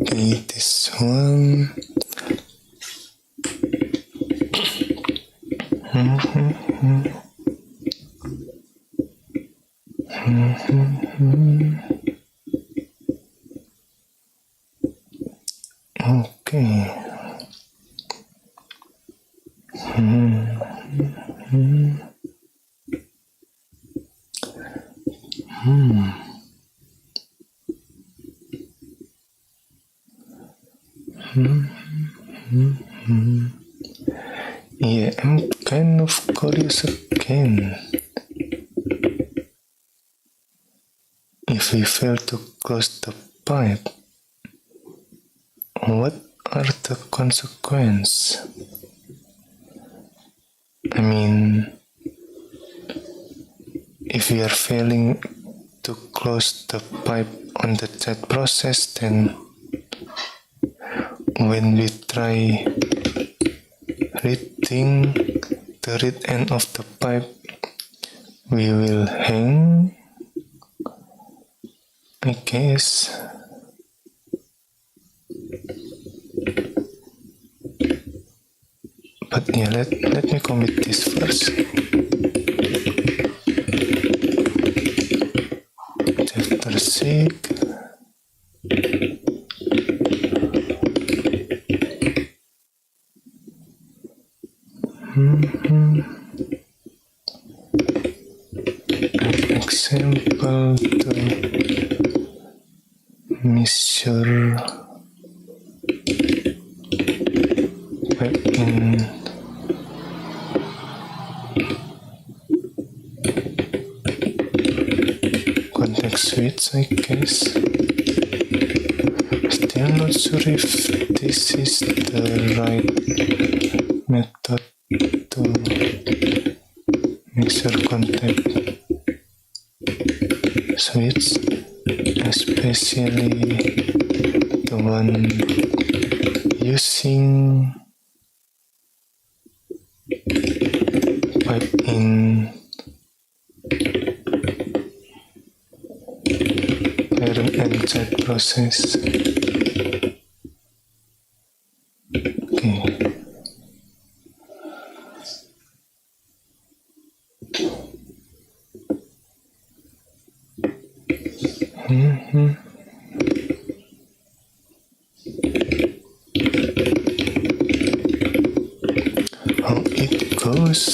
Okay, this one. Okay. Yeah, I'm kind of curious again. If we fail to close the pipe, what are the consequences? I mean, if we are failing to close the pipe on the chat process, then when we try reading the read end of the pipe, we will hang, I guess. But yeah, let me commit this first. Chapter 6. Example to measure back in context switch, I guess. Still not sure if this is the right method to measure context switch, especially the one using pipe in parent and child process. Okay. How it goes.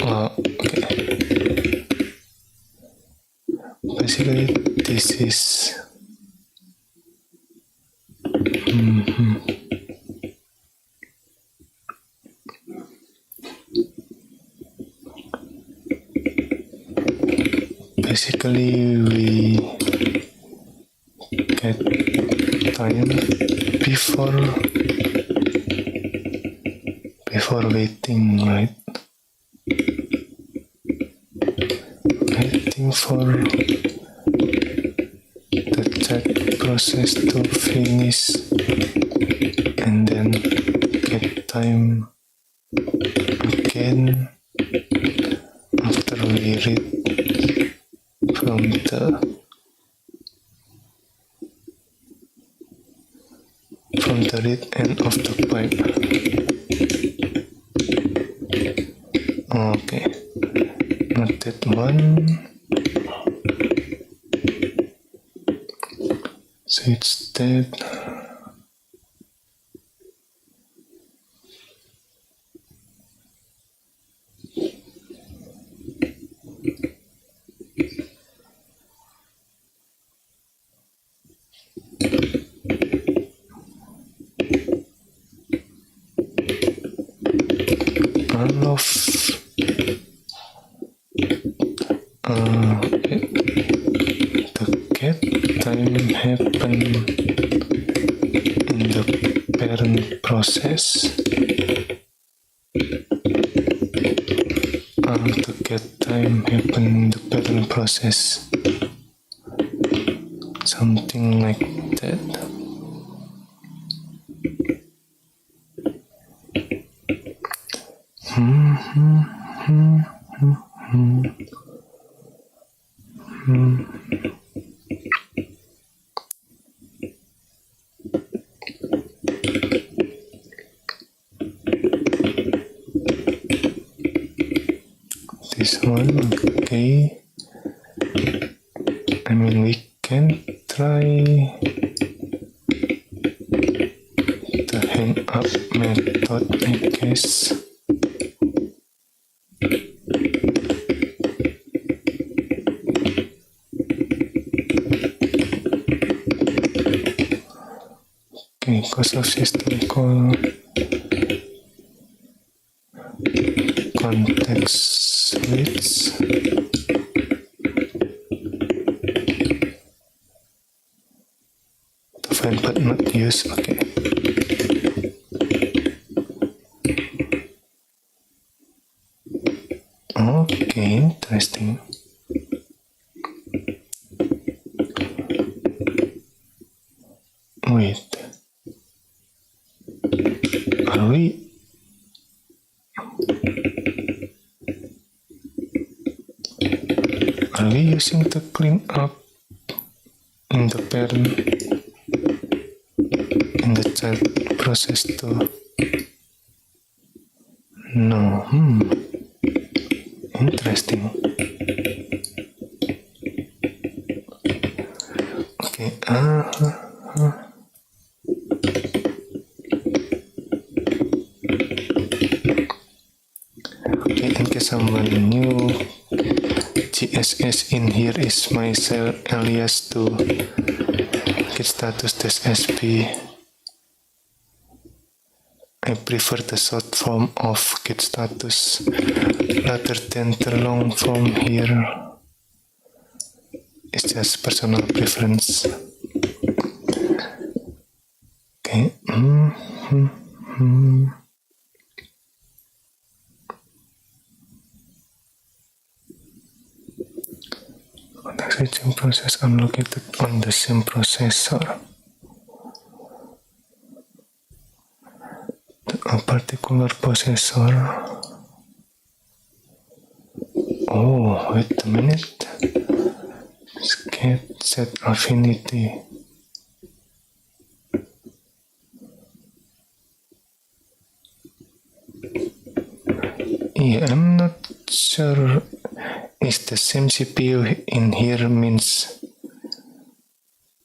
Okay. Basically, this is basically we get time before waiting, right? Waiting for the chat process to finish and then get time again after we read from the read end of the pipe. Okay, not that one. So it's dead. All of the get time happen in the parent process. The get time happen in the parent process. Something like that. This one, okay. I mean, we can try the hang up method, I guess. Okay, cause of system call context switch. To find but not use, okay. Okay, interesting. Wait. Are we using the clean up in the parent in the child process too? No. Interesting. Okay. Okay, in case someone new, GSS in here is my cell alias to get status -sp. I prefer the short form of get status rather than the long form here. It's just personal preference. Okay. Switching process are located on the same processor. A particular processor. Oh, wait a minute. Get set affinity. Yeah, I'm not sure is the same CPU in here means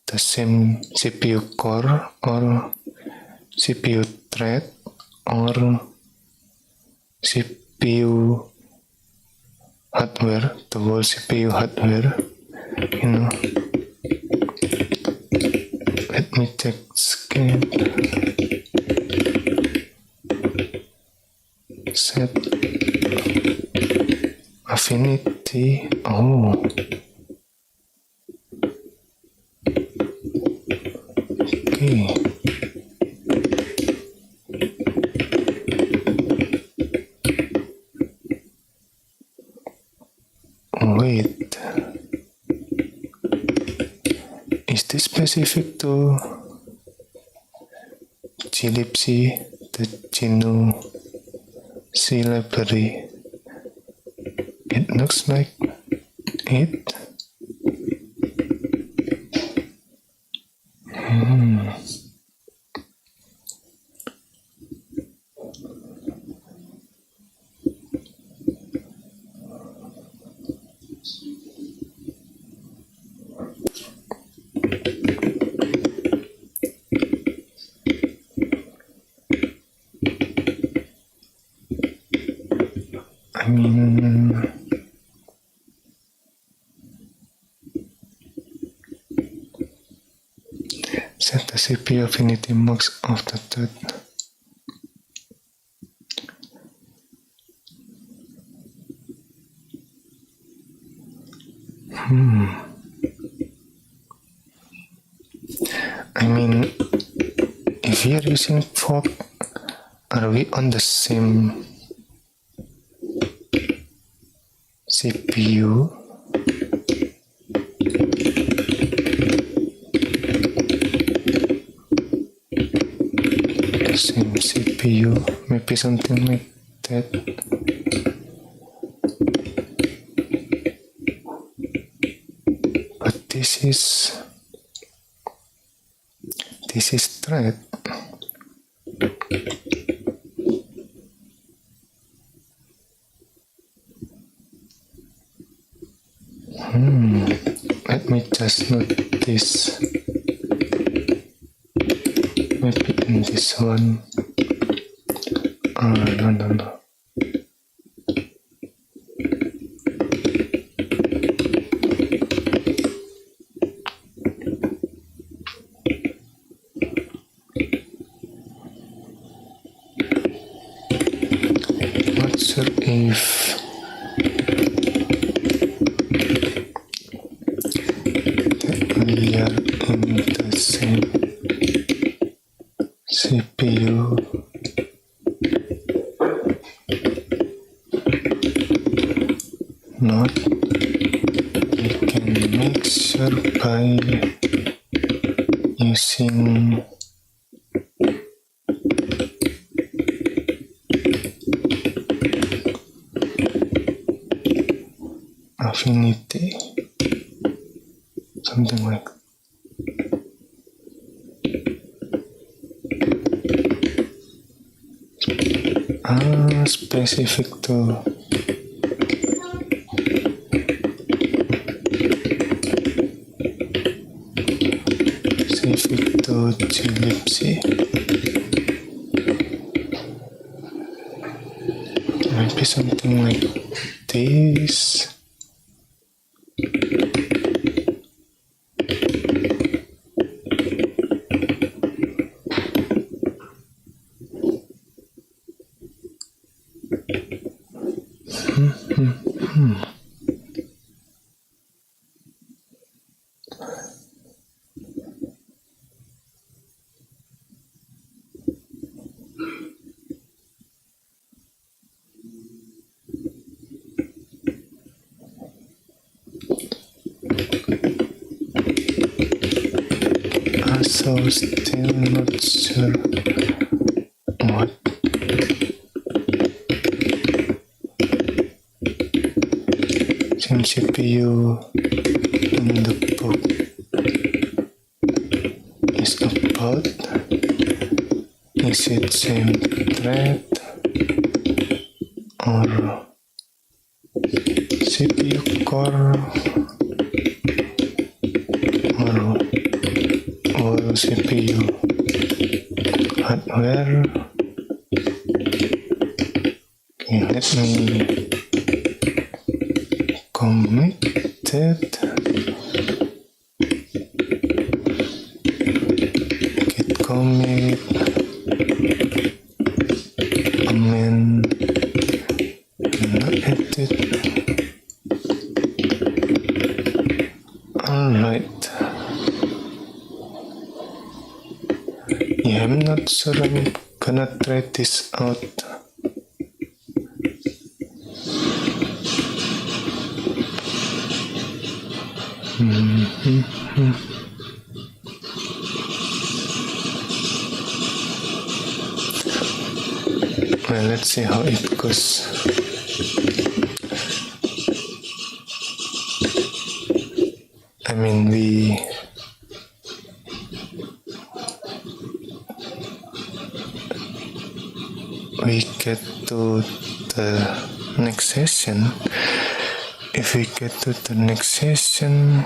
the same CPU core or CPU thread or CPU hardware, the whole CPU hardware, you know. Let me check scan. Set affinity. Oh, okay. Wait, is this specific to glibc, the Geno C library? It looks like it. I mean, set the CPU affinity max of the thread. I mean, if we are using fork, are we on the same CPU? The same CPU, maybe something like that. But this is thread. Let me just note this. Maybe in this one. No. Not sure if we are in the same CPU. Not. We can make sure by using affinity, something like specific to glibc. Maybe something like this. So still not sure what same CPU in the book is about. Is it same thread or CPU core or CPU hardware. Okay, let me committed git commit amen edit. Alright. Yeah, I'm not sure I'm gonna try this out. Well, let's see how it goes. I mean, we get to the next session. If we get to the next session,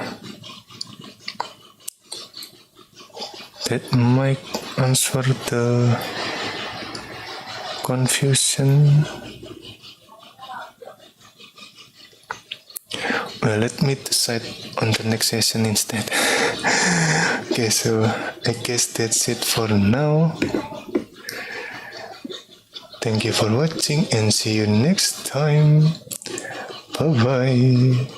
that might answer the confusion. Well, let me decide on the next session instead. Okay, so I guess that's it for now. Thank you for watching and see you next time. Bye bye.